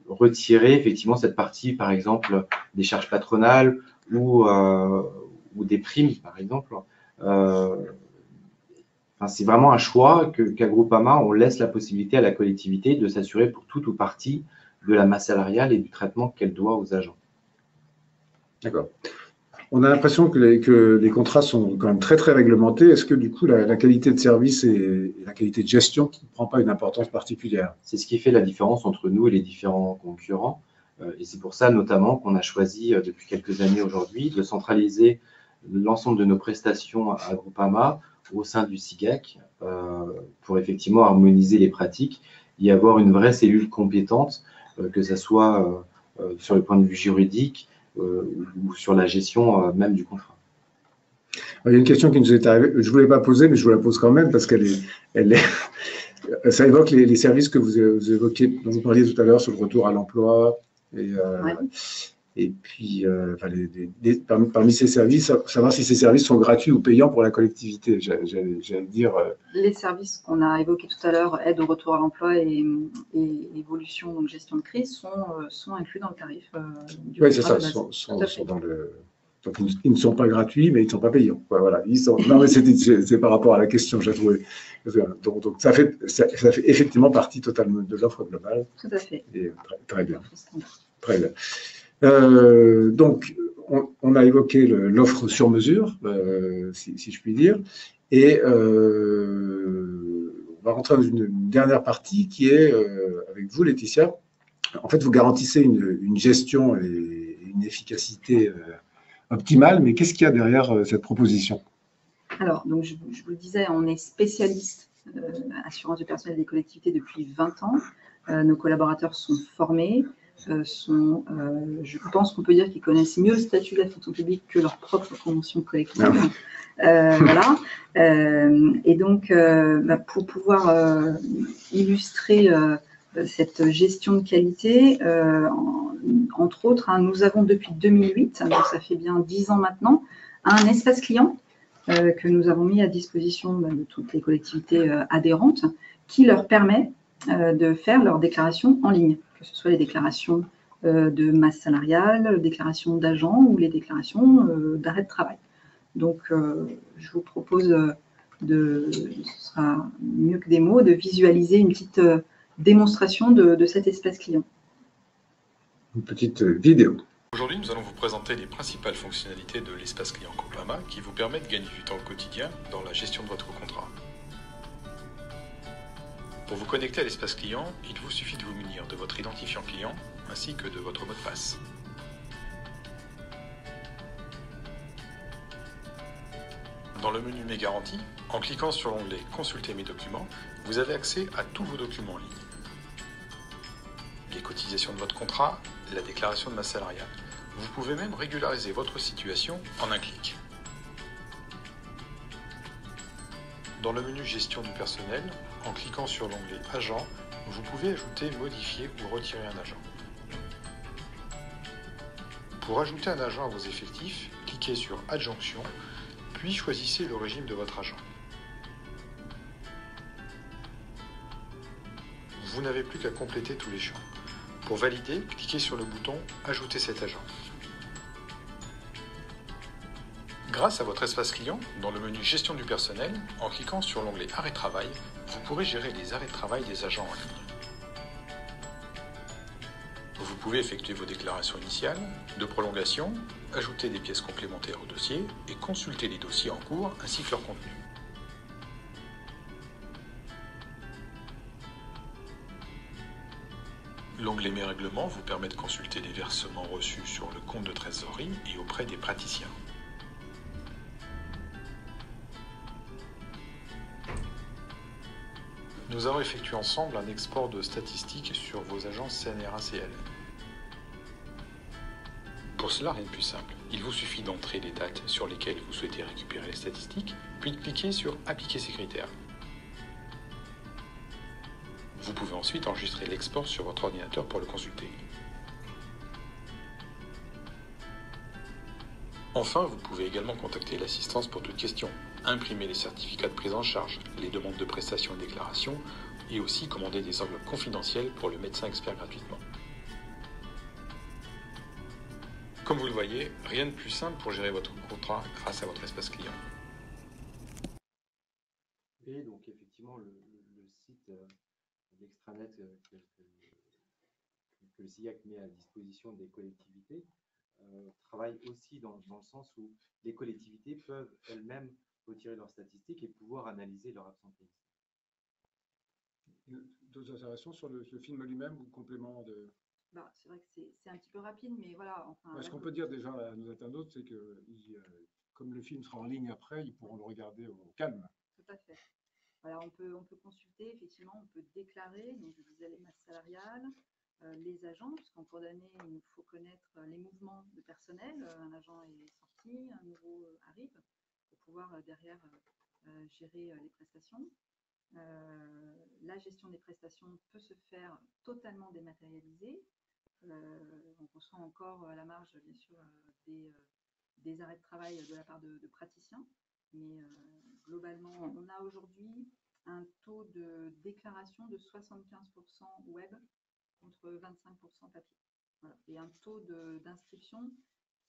S2: retirer effectivement cette partie, par exemple, des charges patronales ou des primes, par exemple. C'est vraiment un choix qu'à Groupama, on laisse la possibilité à la collectivité de s'assurer pour toute ou partie de la masse salariale et du traitement qu'elle doit aux agents.
S1: D'accord. On a l'impression que les contrats sont quand même très, très réglementés. Est-ce que, du coup, la qualité de service et la qualité de gestion ne prend pas une importance particulière?
S2: C'est ce qui fait la différence entre nous et les différents concurrents. Et c'est pour ça, notamment, qu'on a choisi, depuis quelques années aujourd'hui, de centraliser l'ensemble de nos prestations à Groupama au sein du SIGAC pour effectivement harmoniser les pratiques et avoir une vraie cellule compétente, que ce soit sur le point de vue juridique, ou sur la gestion même du contrat.
S1: Il y a une question qui nous est arrivée, je ne voulais pas poser, mais je vous la pose quand même parce ça évoque les services que vous évoquiez, dont vous parliez tout à l'heure sur le retour à l'emploi. Et puis, parmi ces services, savoir si ces services sont gratuits ou payants pour la collectivité, j'allais dire.
S3: Les services qu'on a évoqués tout à l'heure, aide au retour à l'emploi et évolution, donc gestion de crise, sont inclus dans le tarif du contrat.
S1: Oui, c'est ça, sont dans le… Donc, ils ne sont pas gratuits, mais ils ne sont pas payants. Voilà, non, mais c'est par rapport à la question, j'ai trouvé. Donc ça fait effectivement partie totalement de l'offre globale.
S3: Tout à fait.
S1: Et très bien. Très bien. Donc, on a évoqué l'offre sur mesure, si je puis dire, et on va rentrer dans une dernière partie qui est, avec vous, Laetitia, en fait, vous garantissez une gestion et une efficacité optimale, mais qu'est-ce qu'il y a derrière cette proposition?
S3: Alors, donc je vous le disais, on est spécialiste assurance du personnel des collectivités depuis 20 ans. Nos collaborateurs sont formés, je pense qu'on peut dire qu'ils connaissent mieux le statut de la fonction publique que leur propre convention collective. Voilà. Et donc, pour pouvoir illustrer cette gestion de qualité, entre autres, nous avons depuis 2008, donc ça fait bien 10 ans maintenant, un espace client que nous avons mis à disposition de toutes les collectivités adhérentes, qui leur permet de faire leurs déclarations en ligne, que ce soit les déclarations de masse salariale, les déclarations d'agents ou les déclarations d'arrêt de travail. Donc, je vous propose ce sera mieux que des mots, de visualiser une petite démonstration de cet espace client.
S1: Une petite vidéo.
S4: Aujourd'hui, nous allons vous présenter les principales fonctionnalités de l'espace client Groupama qui vous permettent de gagner du temps au quotidien dans la gestion de votre contrat. Pour vous connecter à l'espace client, il vous suffit de vous munir de votre identifiant client ainsi que de votre mot de passe. Dans le menu Mes garanties, en cliquant sur l'onglet Consulter mes documents, vous avez accès à tous vos documents en ligne. Les cotisations de votre contrat, la déclaration de masse salariale. Vous pouvez même régulariser votre situation en un clic. Dans le menu Gestion du personnel, en cliquant sur l'onglet Agent, vous pouvez ajouter, modifier ou retirer un agent. Pour ajouter un agent à vos effectifs, cliquez sur Adjonction, puis choisissez le régime de votre agent. Vous n'avez plus qu'à compléter tous les champs. Pour valider, cliquez sur le bouton « Ajouter cet agent ». Grâce à votre espace client, dans le menu Gestion du personnel, en cliquant sur l'onglet Arrêt de travail, vous pourrez gérer les arrêts de travail des agents en ligne. Vous pouvez effectuer vos déclarations initiales, de prolongation, ajouter des pièces complémentaires au dossier et consulter les dossiers en cours ainsi que leur contenu. L'onglet Mes règlements vous permet de consulter les versements reçus sur le compte de trésorerie et auprès des praticiens. Nous avons effectué ensemble un export de statistiques sur vos agences CNRACL. Pour cela, rien de plus simple. Il vous suffit d'entrer les dates sur lesquelles vous souhaitez récupérer les statistiques, puis de cliquer sur « Appliquer ces critères ». Vous pouvez ensuite enregistrer l'export sur votre ordinateur pour le consulter. Enfin, vous pouvez également contacter l'assistance pour toute question, imprimer les certificats de prise en charge, les demandes de prestations et déclarations, et aussi commander des enveloppes confidentielles pour le médecin expert gratuitement. Comme vous le voyez, rien de plus simple pour gérer votre contrat grâce à votre espace client.
S2: Et donc effectivement, le site l'extranet que le SIGAC met à disposition des collectivités travaille aussi dans le sens où les collectivités peuvent elles-mêmes retirer leurs statistiques et pouvoir analyser leur absentéisme.
S1: D'autres observations sur le film lui-même ou le complément de...
S3: C'est vrai que c'est un petit peu rapide, mais voilà. Enfin,
S1: ce qu'on peut dire déjà à nos internautes, c'est que comme le film sera en ligne après, ils pourront le regarder au calme.
S3: Tout à fait. Voilà, on peut consulter, effectivement, on peut déclarer, donc je disais les masses salariales, les agents, puisqu'en cours d'année, il nous faut connaître les mouvements de personnel. Un agent est sorti, un nouveau arrive, pour pouvoir derrière gérer les prestations. La gestion des prestations peut se faire totalement dématérialisée. On reçoit encore à la marge, bien sûr, des arrêts de travail de la part de praticiens. Mais globalement, on a aujourd'hui un taux de déclaration de 75% web contre 25% papier. Voilà. Et un taux d'inscription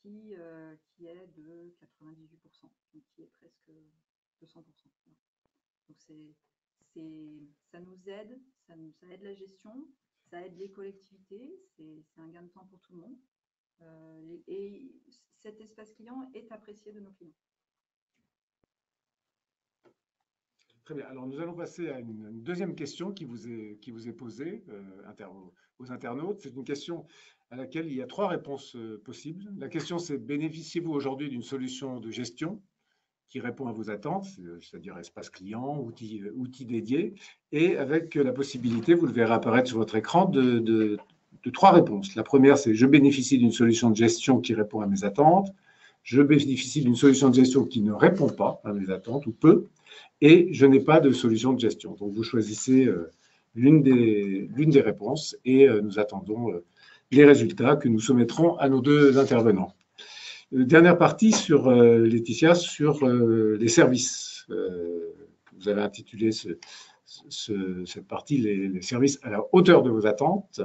S3: qui est de 98%, donc qui est presque 200%. Voilà. Donc ça nous aide, ça aide la gestion, ça aide les collectivités, c'est un gain de temps pour tout le monde. Et cet espace client est apprécié de nos clients.
S1: Très bien. Alors, nous allons passer à une deuxième question qui vous est posée aux internautes. C'est une question à laquelle il y a 3 réponses possibles. La question, c'est: bénéficiez-vous aujourd'hui d'une solution de gestion qui répond à vos attentes, c'est-à-dire espace client, outils dédiés, et avec la possibilité, vous le verrez apparaître sur votre écran, de 3 réponses. La première, c'est « Je bénéficie d'une solution de gestion qui répond à mes attentes ». Je bénéficie d'une solution de gestion qui ne répond pas à mes attentes ou peu, et je n'ai pas de solution de gestion. Donc, vous choisissez l'une des réponses et nous attendons les résultats que nous soumettrons à nos 2 intervenants. Dernière partie sur Laetitia, sur les services. Vous avez intitulé cette partie les services à la hauteur de vos attentes.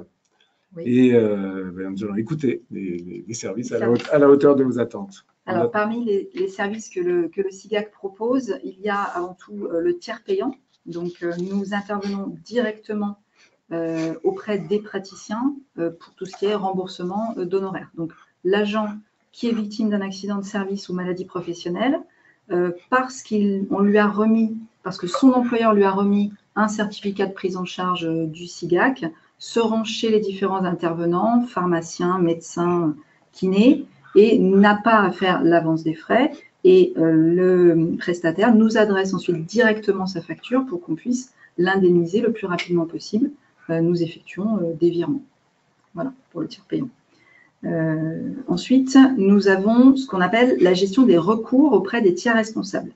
S1: Oui. Et nous allons écouter les services à la hauteur de vos attentes.
S3: Alors, parmi les services que le SIGAC propose, il y a avant tout le tiers payant. Donc, nous intervenons directement auprès des praticiens pour tout ce qui est remboursement d'honoraires. Donc, l'agent qui est victime d'un accident de service ou maladie professionnelle, parce que son employeur lui a remis un certificat de prise en charge du SIGAC, se rend chez les différents intervenants, pharmaciens, médecins, kinés, et n'a pas à faire l'avance des frais. Et le prestataire nous adresse ensuite directement sa facture pour qu'on puisse l'indemniser le plus rapidement possible. Nous effectuons des virements. Voilà, pour le tiers payant. Ensuite, nous avons ce qu'on appelle la gestion des recours auprès des tiers responsables.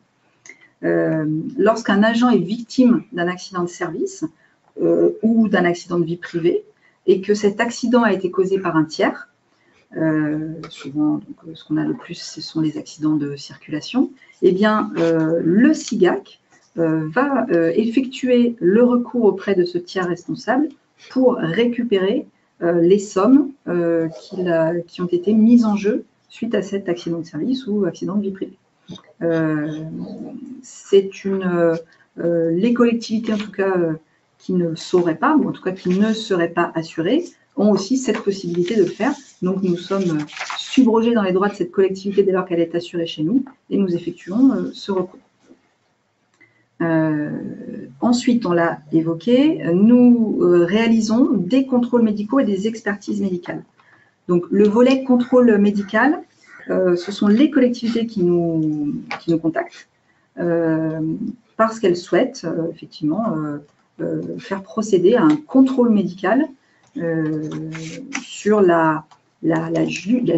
S3: Lorsqu'un agent est victime d'un accident de service ou d'un accident de vie privée et que cet accident a été causé par un tiers, souvent donc, ce qu'on a le plus, ce sont les accidents de circulation, eh bien, le SIGAC va effectuer le recours auprès de ce tiers responsable pour récupérer les sommes qui ont été mises en jeu suite à cet accident de service ou accident de vie privée. Les collectivités, en tout cas, qui ne sauraient pas, ou en tout cas qui ne seraient pas assurées, ont aussi cette possibilité de le faire. Donc, nous sommes subrogés dans les droits de cette collectivité dès lors qu'elle est assurée chez nous et nous effectuons ce recours. Ensuite, on l'a évoqué, nous réalisons des contrôles médicaux et des expertises médicales. Donc, le volet contrôle médical, ce sont les collectivités qui nous contactent parce qu'elles souhaitent effectivement faire procéder à un contrôle médical sur la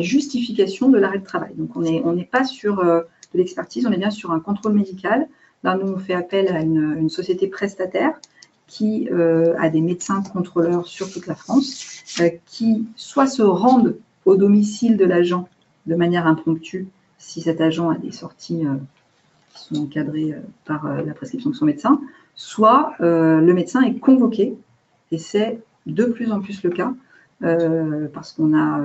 S3: justification de l'arrêt de travail. Donc, on n'est pas sur de l'expertise, on est bien sur un contrôle médical. Là, nous, on fait appel à une société prestataire qui a des médecins contrôleurs sur toute la France, qui soit se rendent au domicile de l'agent de manière impromptue, si cet agent a des sorties qui sont encadrées par la prescription de son médecin, soit le médecin est convoqué, et c'est de plus en plus le cas, parce qu'on a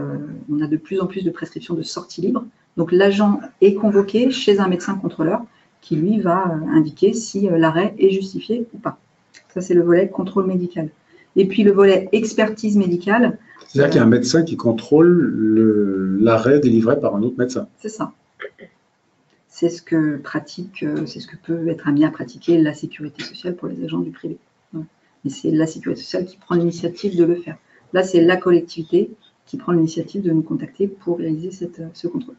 S3: de plus en plus de prescriptions de sortie libre. Donc, l'agent est convoqué chez un médecin contrôleur qui, lui, va indiquer si l'arrêt est justifié ou pas. Ça, c'est le volet contrôle médical. Et puis, le volet expertise médicale.
S1: C'est-à-dire qu'il y a un médecin qui contrôle l'arrêt délivré par un autre médecin.
S3: C'est ça. C'est ce que peut être amené à pratiquer la sécurité sociale pour les agents du privé. Et c'est la sécurité sociale qui prend l'initiative de le faire. Là, c'est la collectivité qui prend l'initiative de nous contacter pour réaliser ce contrôle.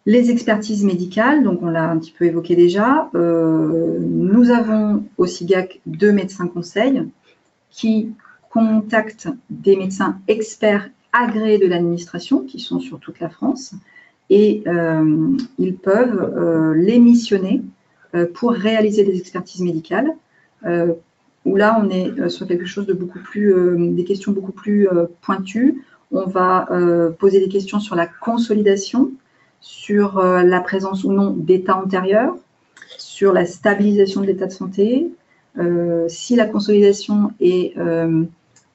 S3: Les expertises médicales, donc on l'a un petit peu évoqué déjà, nous avons au SIGAC 2 médecins conseils qui contactent des médecins experts agréés de l'administration qui sont sur toute la France et ils peuvent les missionner pour réaliser des expertises médicales où là on est sur quelque chose de beaucoup plus, des questions beaucoup plus pointues. On va poser des questions sur la consolidation, sur la présence ou non d'états antérieurs, sur la stabilisation de l'état de santé, si la consolidation est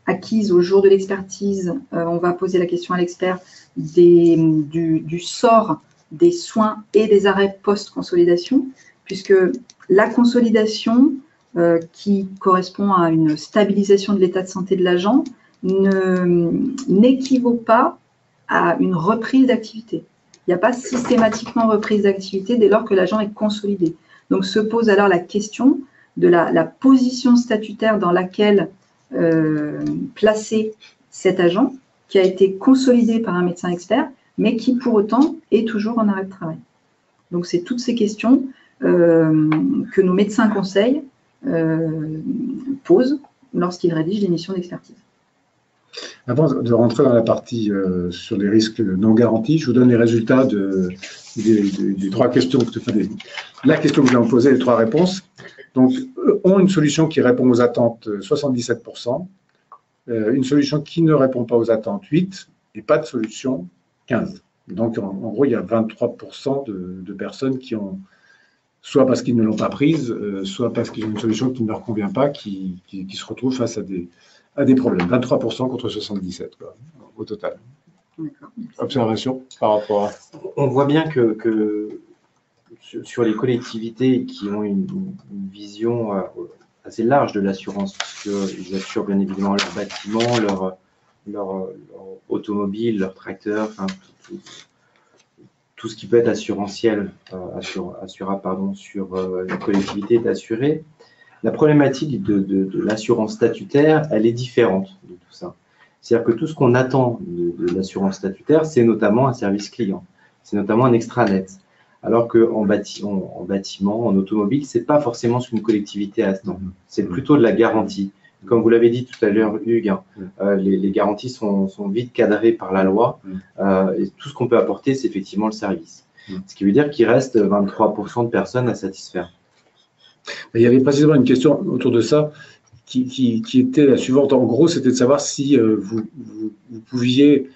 S3: acquise au jour de l'expertise, on va poser la question à l'expert du sort des soins et des arrêts post-consolidation, puisque la consolidation qui correspond à une stabilisation de l'état de santé de l'agent n'équivaut pas à une reprise d'activité. Il n'y a pas systématiquement reprise d'activité dès lors que l'agent est consolidé. Donc, se pose alors la question de la position statutaire dans laquelle placer cet agent qui a été consolidé par un médecin expert, mais qui pour autant est toujours en arrêt de travail. Donc, c'est toutes ces questions que nos médecins conseils posent lorsqu'ils rédigent des missions d'expertise.
S1: Avant de rentrer dans la partie sur les risques non garantis, je vous donne les résultats des trois questions, la question que je vais en poser, les trois réponses. Donc, ont une solution qui répond aux attentes 77%, une solution qui ne répond pas aux attentes 8%, et pas de solution 15%. Donc, en gros, il y a 23% de personnes qui ont, soit parce qu'ils ne l'ont pas prise, soit parce qu'ils ont une solution qui ne leur convient pas, qui se retrouvent face à des problèmes. 23% contre 77%, quoi, au total. Observation par rapport à…
S2: On voit bien que sur les collectivités qui ont une vision assez large de l'assurance, puisqu'ils assurent bien évidemment leurs bâtiments, leur automobile, leurs tracteurs, enfin, tout ce qui peut être assurantiel, assurable sur une collectivité est assuré. La problématique de l'assurance statutaire, elle est différente de tout ça. C'est-à-dire que tout ce qu'on attend de l'assurance statutaire, c'est notamment un service client, c'est notamment un extranet. Alors qu'en bâtiment, en automobile, ce n'est pas forcément ce qu'une collectivité attend, c'est plutôt de la garantie. Comme vous l'avez dit tout à l'heure, Hugues, les garanties sont vite cadrées par la loi et tout ce qu'on peut apporter, c'est effectivement le service. Ce qui veut dire qu'il reste 23% de personnes à satisfaire.
S1: Il y avait précisément une question autour de ça qui était la suivante. En gros, c'était de savoir si vous pouviez,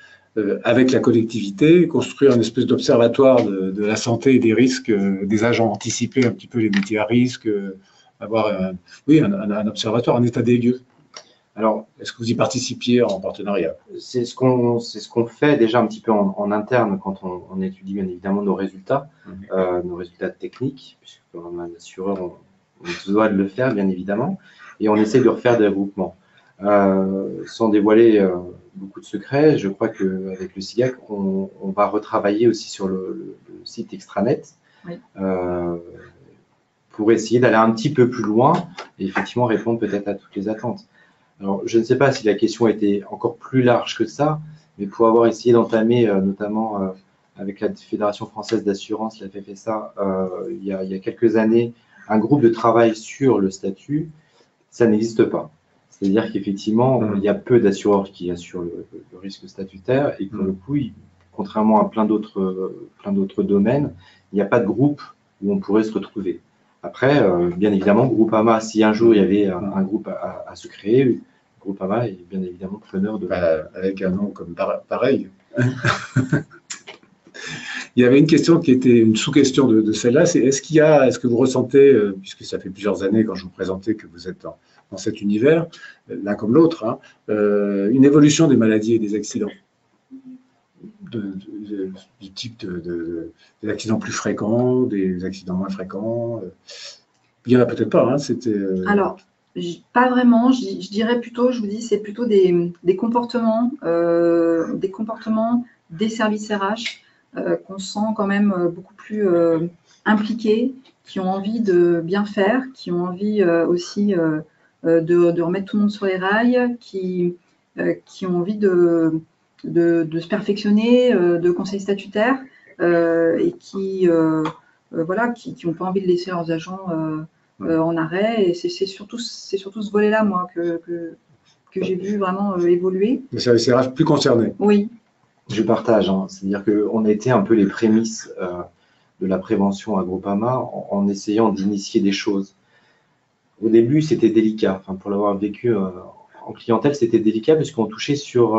S1: avec la collectivité, construire une espèce d'observatoire de la santé et des risques des agents, anticiper un petit peu les métiers à risque, avoir un observatoire, un état des lieux. Alors, est-ce que vous y participiez en partenariat?
S2: C'est ce qu'on fait déjà un petit peu en interne quand on étudie bien évidemment nos résultats techniques, puisque comme un assureur, on se doit de le faire bien évidemment, et on essaie de refaire des regroupements. Sans dévoiler beaucoup de secrets, je crois qu'avec le SIGAC, on va retravailler aussi sur le site extranet, oui, pour essayer d'aller un petit peu plus loin et effectivement répondre peut-être à toutes les attentes. Alors, je ne sais pas si la question était encore plus large que ça, mais pour avoir essayé d'entamer, notamment avec la Fédération française d'assurance, la FFSA, il y a quelques années, un groupe de travail sur le statut, ça n'existe pas. C'est-à-dire qu'effectivement, il y a peu d'assureurs qui assurent le risque statutaire et pour le coup, contrairement à plein d'autres domaines, il n'y a pas de groupe où on pourrait se retrouver. Après, bien évidemment, Groupama, si un jour il y avait un groupe à se créer, Groupama est bien évidemment preneur de…
S1: Avec un nom comme pareil. Il y avait une question qui était une sous-question de celle-là, c'est est-ce que vous ressentez, puisque ça fait plusieurs années quand je vous présentais que vous êtes dans cet univers, l'un comme l'autre, hein, une évolution des maladies et des accidents, du type des accidents plus fréquents, des accidents moins fréquents. Il n'y en a peut-être pas, hein, c'était…
S3: Alors, pas vraiment, je dirais plutôt, je vous dis, c'est plutôt des comportements des services RH qu'on sent quand même beaucoup plus impliqués, qui ont envie de bien faire, qui ont envie aussi de remettre tout le monde sur les rails, qui ont envie de se perfectionner, de conseils statutaires et qui n'ont pas envie de laisser leurs agents en arrêt. Et c'est surtout ce volet-là, moi, que j'ai vu vraiment évoluer.
S1: Les services RH plus concernés.
S3: Oui.
S2: Je partage, hein. C'est-à-dire qu'on a été un peu les prémices de la prévention à Groupama en essayant d'initier des choses. Au début, c'était délicat. Enfin, pour l'avoir vécu en clientèle, c'était délicat puisqu'on touchait sur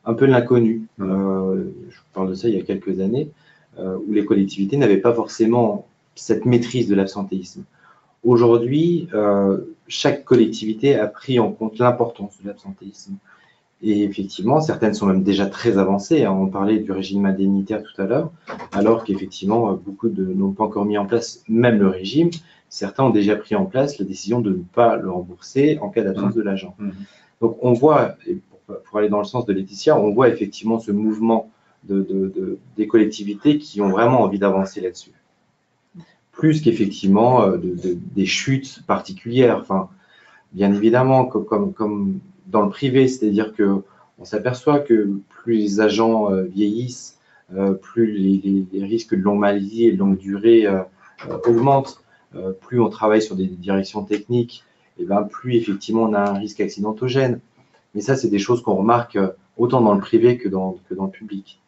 S2: un peu l'inconnu. Je parle de ça il y a quelques années, où les collectivités n'avaient pas forcément cette maîtrise de l'absentéisme. Aujourd'hui, chaque collectivité a pris en compte l'importance de l'absentéisme. Et effectivement, certaines sont même déjà très avancées. On parlait du régime indemnitaire tout à l'heure, alors qu'effectivement, beaucoup n'ont pas encore mis en place même le régime. Certains ont déjà pris en place la décision de ne pas le rembourser en cas d'absence de l'agent. Donc, on voit, et pour aller dans le sens de Laetitia, on voit effectivement ce mouvement des collectivités qui ont vraiment envie d'avancer là-dessus. Plus qu'effectivement des chutes particulières. Enfin, bien évidemment, comme dans le privé, c'est-à-dire qu'on s'aperçoit que plus les agents vieillissent, plus les risques de longue maladie et de longue durée augmentent, plus on travaille sur des directions techniques, et ben, plus effectivement on a un risque accidentogène. Mais ça, c'est des choses qu'on remarque autant dans le privé que dans le public.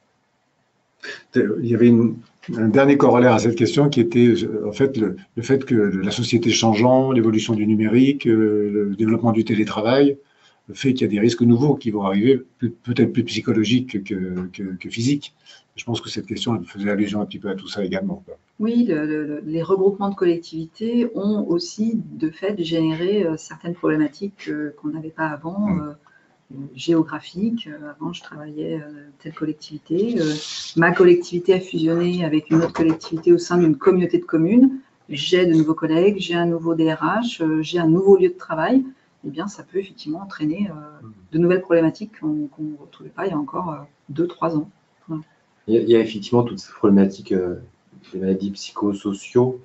S1: Il y avait un dernier corollaire à cette question qui était en fait le fait que la société changeant, l'évolution du numérique, le développement du télétravail, le fait qu'il y a des risques nouveaux qui vont arriver, peut-être plus psychologiques que physiques. Je pense que cette question elle faisait allusion un petit peu à tout ça également.
S3: Oui, les regroupements de collectivités ont aussi de fait généré certaines problématiques qu'on n'avait pas avant. Géographique. Avant, je travaillais telle collectivité. Ma collectivité a fusionné avec une autre collectivité au sein d'une communauté de communes. J'ai de nouveaux collègues, j'ai un nouveau DRH, j'ai un nouveau lieu de travail. Eh bien, ça peut effectivement entraîner de nouvelles problématiques qu'on ne retrouvait pas il y a encore 2-3 ans. Voilà.
S2: Il y a effectivement toutes ces problématiques des maladies psychosociaux.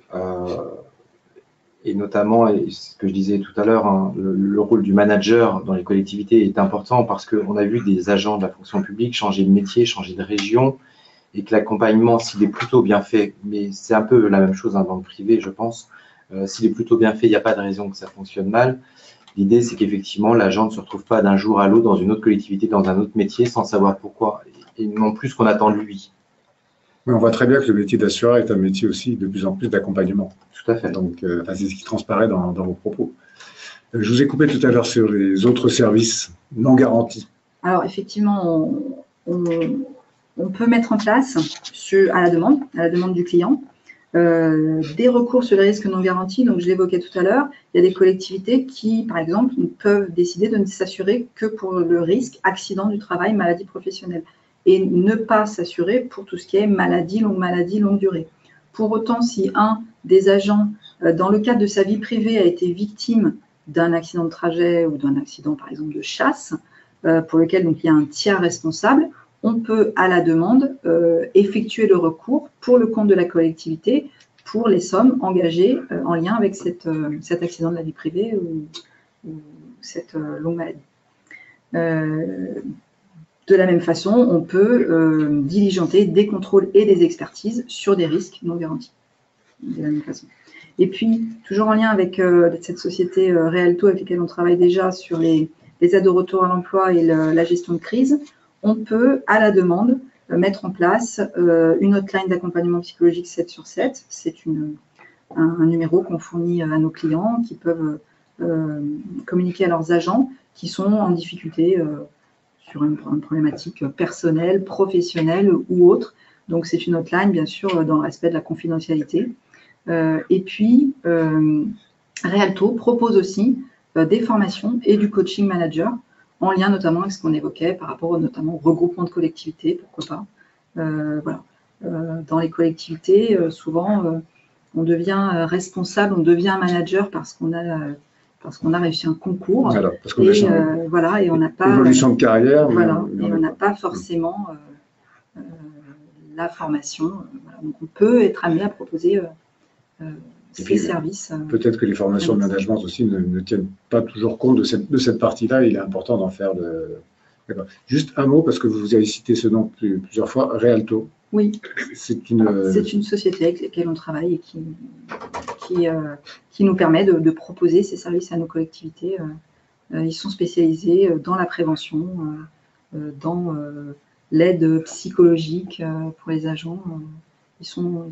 S2: Et notamment, et ce que je disais tout à l'heure, hein, le rôle du manager dans les collectivités est important parce qu'on a vu des agents de la fonction publique changer de métier, changer de région, et que l'accompagnement, s'il est plutôt bien fait, mais c'est un peu la même chose hein, dans le privé, je pense, s'il est plutôt bien fait, il n'y a pas de raison que ça fonctionne mal. L'idée, c'est qu'effectivement, l'agent ne se retrouve pas d'un jour à l'autre dans une autre collectivité, dans un autre métier, sans savoir pourquoi, et non plus ce qu'on attend de lui.
S1: Mais on voit très bien que le métier d'assureur est un métier aussi de plus en plus d'accompagnement.
S2: Tout à fait.
S1: Donc, c'est ce qui transparaît dans vos propos. Je vous ai coupé tout à l'heure sur les autres services non garantis.
S3: Alors, effectivement, on peut mettre en place, à la demande du client, des recours sur les risques non garantis. Donc, je l'évoquais tout à l'heure, il y a des collectivités qui, par exemple, peuvent décider de ne s'assurer que pour le risque accident du travail, maladie professionnelle, et ne pas s'assurer pour tout ce qui est maladie, longue durée. Pour autant, si un des agents, dans le cadre de sa vie privée, a été victime d'un accident de trajet ou d'un accident, par exemple, de chasse, pour lequel donc, il y a un tiers responsable, on peut, à la demande, effectuer le recours pour le compte de la collectivité pour les sommes engagées en lien avec cet accident de la vie privée ou cette longue maladie. De la même façon, on peut diligenter des contrôles et des expertises sur des risques non garantis. De la même façon. Et puis, toujours en lien avec cette société Realto avec laquelle on travaille déjà sur les aides au retour à l'emploi et la gestion de crise, on peut, à la demande, mettre en place une hotline d'accompagnement psychologique 7/7. C'est un numéro qu'on fournit à nos clients qui peuvent communiquer à leurs agents qui sont en difficulté sur une problématique personnelle, professionnelle ou autre. Donc, c'est une hotline, bien sûr, dans le respect de la confidentialité. Et puis, Realto propose aussi des formations et du coaching manager en lien notamment avec ce qu'on évoquait par rapport notamment au regroupement de collectivités, pourquoi pas. Voilà. Dans les collectivités, souvent, on devient responsable, on devient manager parce qu'on a réussi un concours.
S1: Alors, parce qu'on a
S3: voilà, et on n'a pas
S1: évolution de carrière.
S3: Voilà, et on n'a pas forcément la formation. Voilà. Donc, on peut être amené à proposer ces services.
S1: Peut-être que les formations de management aussi ne tiennent pas toujours compte de cette partie-là. Il est important d'en faire D'accord. Juste un mot, parce que vous avez cité ce nom plusieurs fois, Realto.
S3: Oui,
S1: c'est une
S3: société avec laquelle on travaille et qui nous permet de proposer ces services à nos collectivités. Ils sont spécialisés dans la prévention, dans l'aide psychologique pour les agents. Ils sont...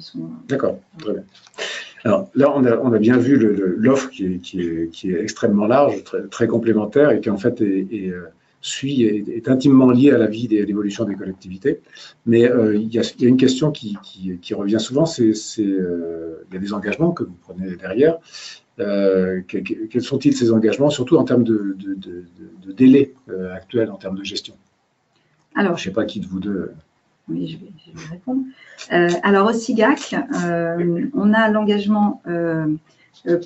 S1: D'accord, très bien. Alors là, on a bien vu l'offre qui est extrêmement large, très complémentaire et qui en fait est intimement liée à la vie et à l'évolution des collectivités. Mais il y a une question qui revient souvent, il y a des engagements que vous prenez derrière. Quels sont-ils ces engagements, surtout en termes de délai actuel, en termes de gestion?
S3: Alors,
S1: je ne sais pas qui de vous deux.
S3: Oui, je vais répondre. Alors, au SIGAC, on a l'engagement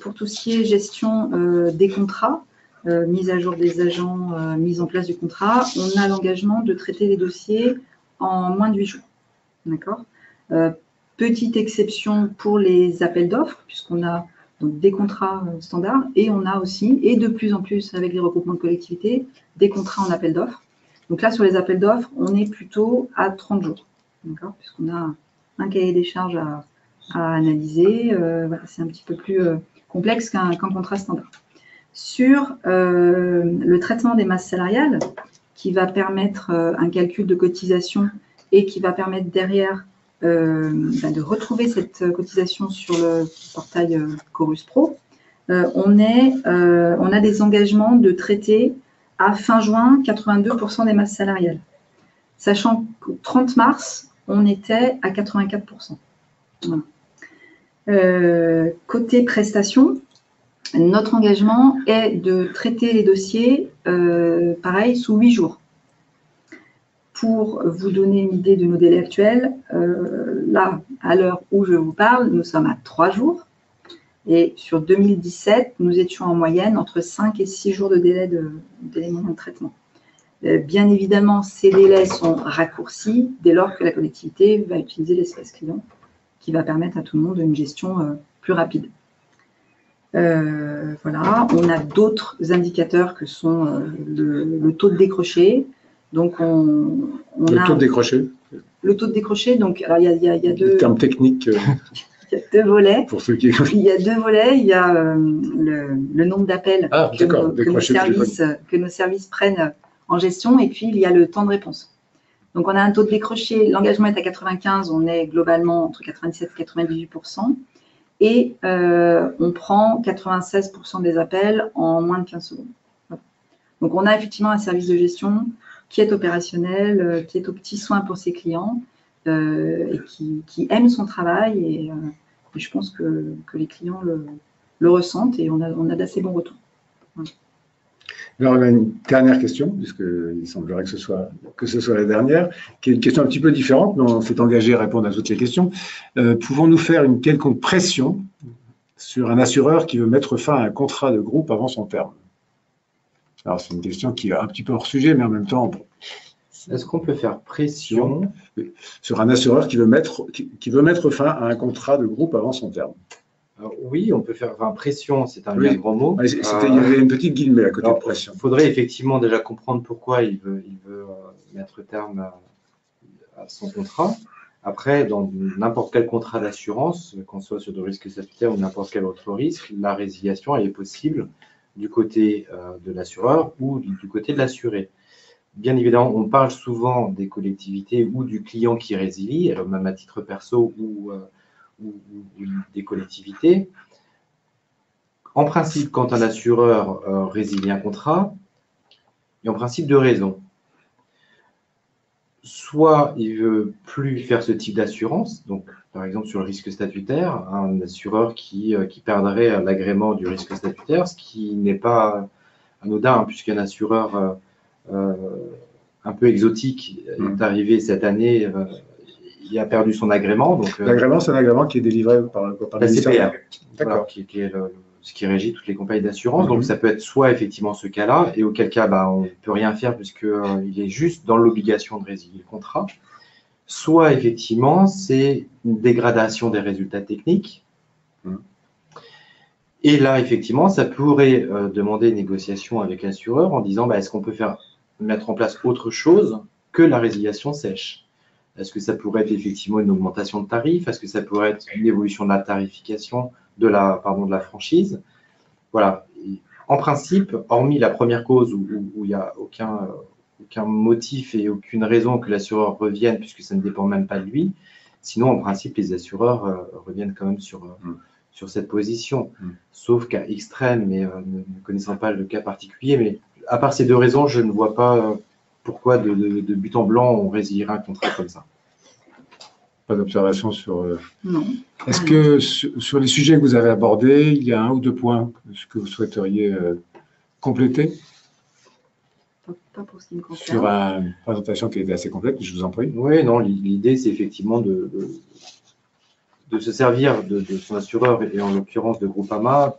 S3: pour tout ce qui est gestion des contrats, mise à jour des agents, mise en place du contrat. On a l'engagement de traiter les dossiers en moins de 8 jours. D'accord. Petite exception pour les appels d'offres, puisqu'on a donc des contrats standards et on a aussi, et de plus en plus avec les regroupements de collectivités, des contrats en appel d'offres. Donc là, sur les appels d'offres, on est plutôt à 30 jours. d'accord, puisqu'on a un cahier des charges à analyser. Voilà, c'est un petit peu plus complexe qu'un contrat standard. Sur le traitement des masses salariales, qui va permettre un calcul de cotisation et qui va permettre derrière de retrouver cette cotisation sur le portail Chorus Pro, on a des engagements de traiter à fin juin 82% des masses salariales, sachant qu'au 30 mars, on était à 84%. Voilà. Côté prestations, notre engagement est de traiter les dossiers, pareil, sous 8 jours. Pour vous donner une idée de nos délais actuels, là, à l'heure où je vous parle, nous sommes à 3 jours. Et sur 2017, nous étions en moyenne entre 5 et 6 jours de délai moyen de traitement. Bien évidemment, ces délais sont raccourcis dès lors que la collectivité va utiliser l'espace client, qui va permettre à tout le monde une gestion plus rapide. Voilà, on a d'autres indicateurs que sont le taux de décroché. Donc,
S1: le taux de décroché.
S3: Le taux de décroché, donc, alors il y a deux
S1: termes techniques.
S3: Il y a deux volets.
S1: Pour ceux qui écoutent.
S3: Il y a deux volets. Il y a le nombre d'appels que nos services prennent en gestion, et puis il y a le temps de réponse. Donc, on a un taux de décroché. L'engagement est à 95. On est globalement entre 97 et 98%. Et on prend 96% des appels en moins de 15 secondes. Voilà. Donc, on a effectivement un service de gestion qui est opérationnel, qui est aux petits soins pour ses clients et qui aime son travail. Et je pense que les clients le ressentent et on a d'assez bons retours. Voilà.
S1: Alors, on a une dernière question, puisqu'il semblerait que ce soit la dernière, qui est une question un petit peu différente, mais on s'est engagé à répondre à toutes les questions. Pouvons-nous faire une quelconque pression sur un assureur qui veut mettre fin à un contrat de groupe avant son terme? Alors, c'est une question qui est un petit peu hors sujet, mais en même temps…
S2: Est-ce qu'on peut faire pression
S1: sur un assureur qui veut mettre fin à un contrat de groupe avant son terme?
S2: Alors, oui, on peut faire… Enfin, pression, c'est un bien grand mot.
S1: Il y avait une petite guillemets à côté de pression.
S2: Il faudrait effectivement déjà comprendre pourquoi il veut mettre terme à son contrat. Après, dans n'importe quel contrat d'assurance, qu'on soit sur le risque statutaire ou n'importe quel autre risque, la résiliation elle est possible du côté de l'assureur ou du côté de l'assuré. Bien évidemment, on parle souvent des collectivités ou du client qui résilie, même à titre perso ou des collectivités. En principe, quand un assureur résilie un contrat, il y a en principe deux raisons. Soit il ne veut plus faire ce type d'assurance, donc par exemple sur le risque statutaire, un assureur qui perdrait l'agrément du risque statutaire, ce qui n'est pas anodin, hein, puisqu'un assureur un peu exotique est arrivé cette année, il a perdu son agrément.
S1: L'agrément, c'est un agrément qui est délivré par
S2: la CPR,
S1: voilà,
S2: qui est ce qui régit toutes les compagnies d'assurance. Donc, ça peut être soit effectivement ce cas-là, et auquel cas, on ne peut rien faire puisqu'il est juste dans l'obligation de résilier le contrat. Soit effectivement, c'est une dégradation des résultats techniques. Et là, effectivement, ça pourrait demander une négociation avec l'assureur en disant est-ce qu'on peut mettre en place autre chose que la résiliation sèche? Est-ce que ça pourrait être effectivement une augmentation de tarif? Est-ce que ça pourrait être une évolution de la tarification de la franchise? Voilà. Et en principe, hormis la première cause où il n'y a aucun motif et aucune raison que l'assureur revienne, puisque ça ne dépend même pas de lui, sinon, en principe, les assureurs reviennent quand même sur cette position. Sauf cas extrême, mais ne connaissant pas le cas particulier. Mais à part ces deux raisons, je ne vois pas pourquoi de but en blanc on résilierait un contrat comme ça.
S1: Pas d'observation sur…
S3: Non.
S1: Est-ce que sur les sujets que vous avez abordés, il y a un ou deux points que vous souhaiteriez compléter?
S3: Pas pour ce qui me concerne.
S1: Sur une présentation qui était assez complète, je vous en prie.
S2: Oui, non, l'idée c'est effectivement de se servir de son assureur et en l'occurrence de Groupama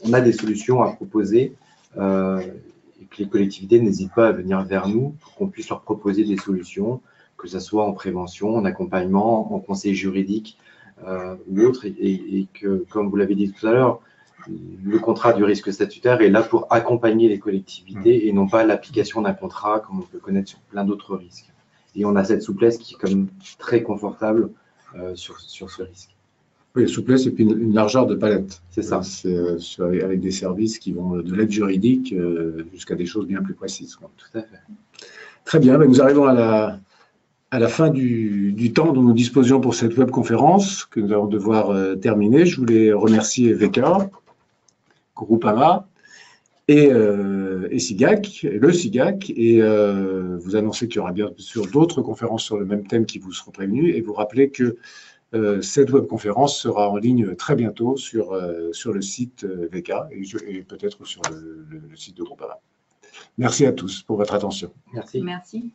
S2: on a des solutions à proposer et que les collectivités n'hésitent pas à venir vers nous pour qu'on puisse leur proposer des solutions, que ce soit en prévention, en accompagnement, en conseil juridique ou autre, et que, comme vous l'avez dit tout à l'heure, le contrat du risque statutaire est là pour accompagner les collectivités et non pas l'application d'un contrat comme on peut connaître sur plein d'autres risques. Et on a cette souplesse qui est quand même très confortable sur ce risque.
S1: Oui, souplesse et puis une largeur de palette.
S2: C'est ça.
S1: Avec des services qui vont de l'aide juridique jusqu'à des choses bien plus précises.
S2: Tout à fait.
S1: Très bien, nous arrivons à la fin du temps dont nous disposions pour cette webconférence que nous allons devoir terminer. Je voulais remercier VECA, Groupama et SIGAC, le SIGAC, et vous annoncer qu'il y aura bien sûr d'autres conférences sur le même thème qui vous seront prévenues, et vous rappeler que cette webconférence sera en ligne très bientôt sur le site VECA et peut-être sur le site de Groupama. Merci à tous pour votre attention.
S2: Merci.
S3: Merci.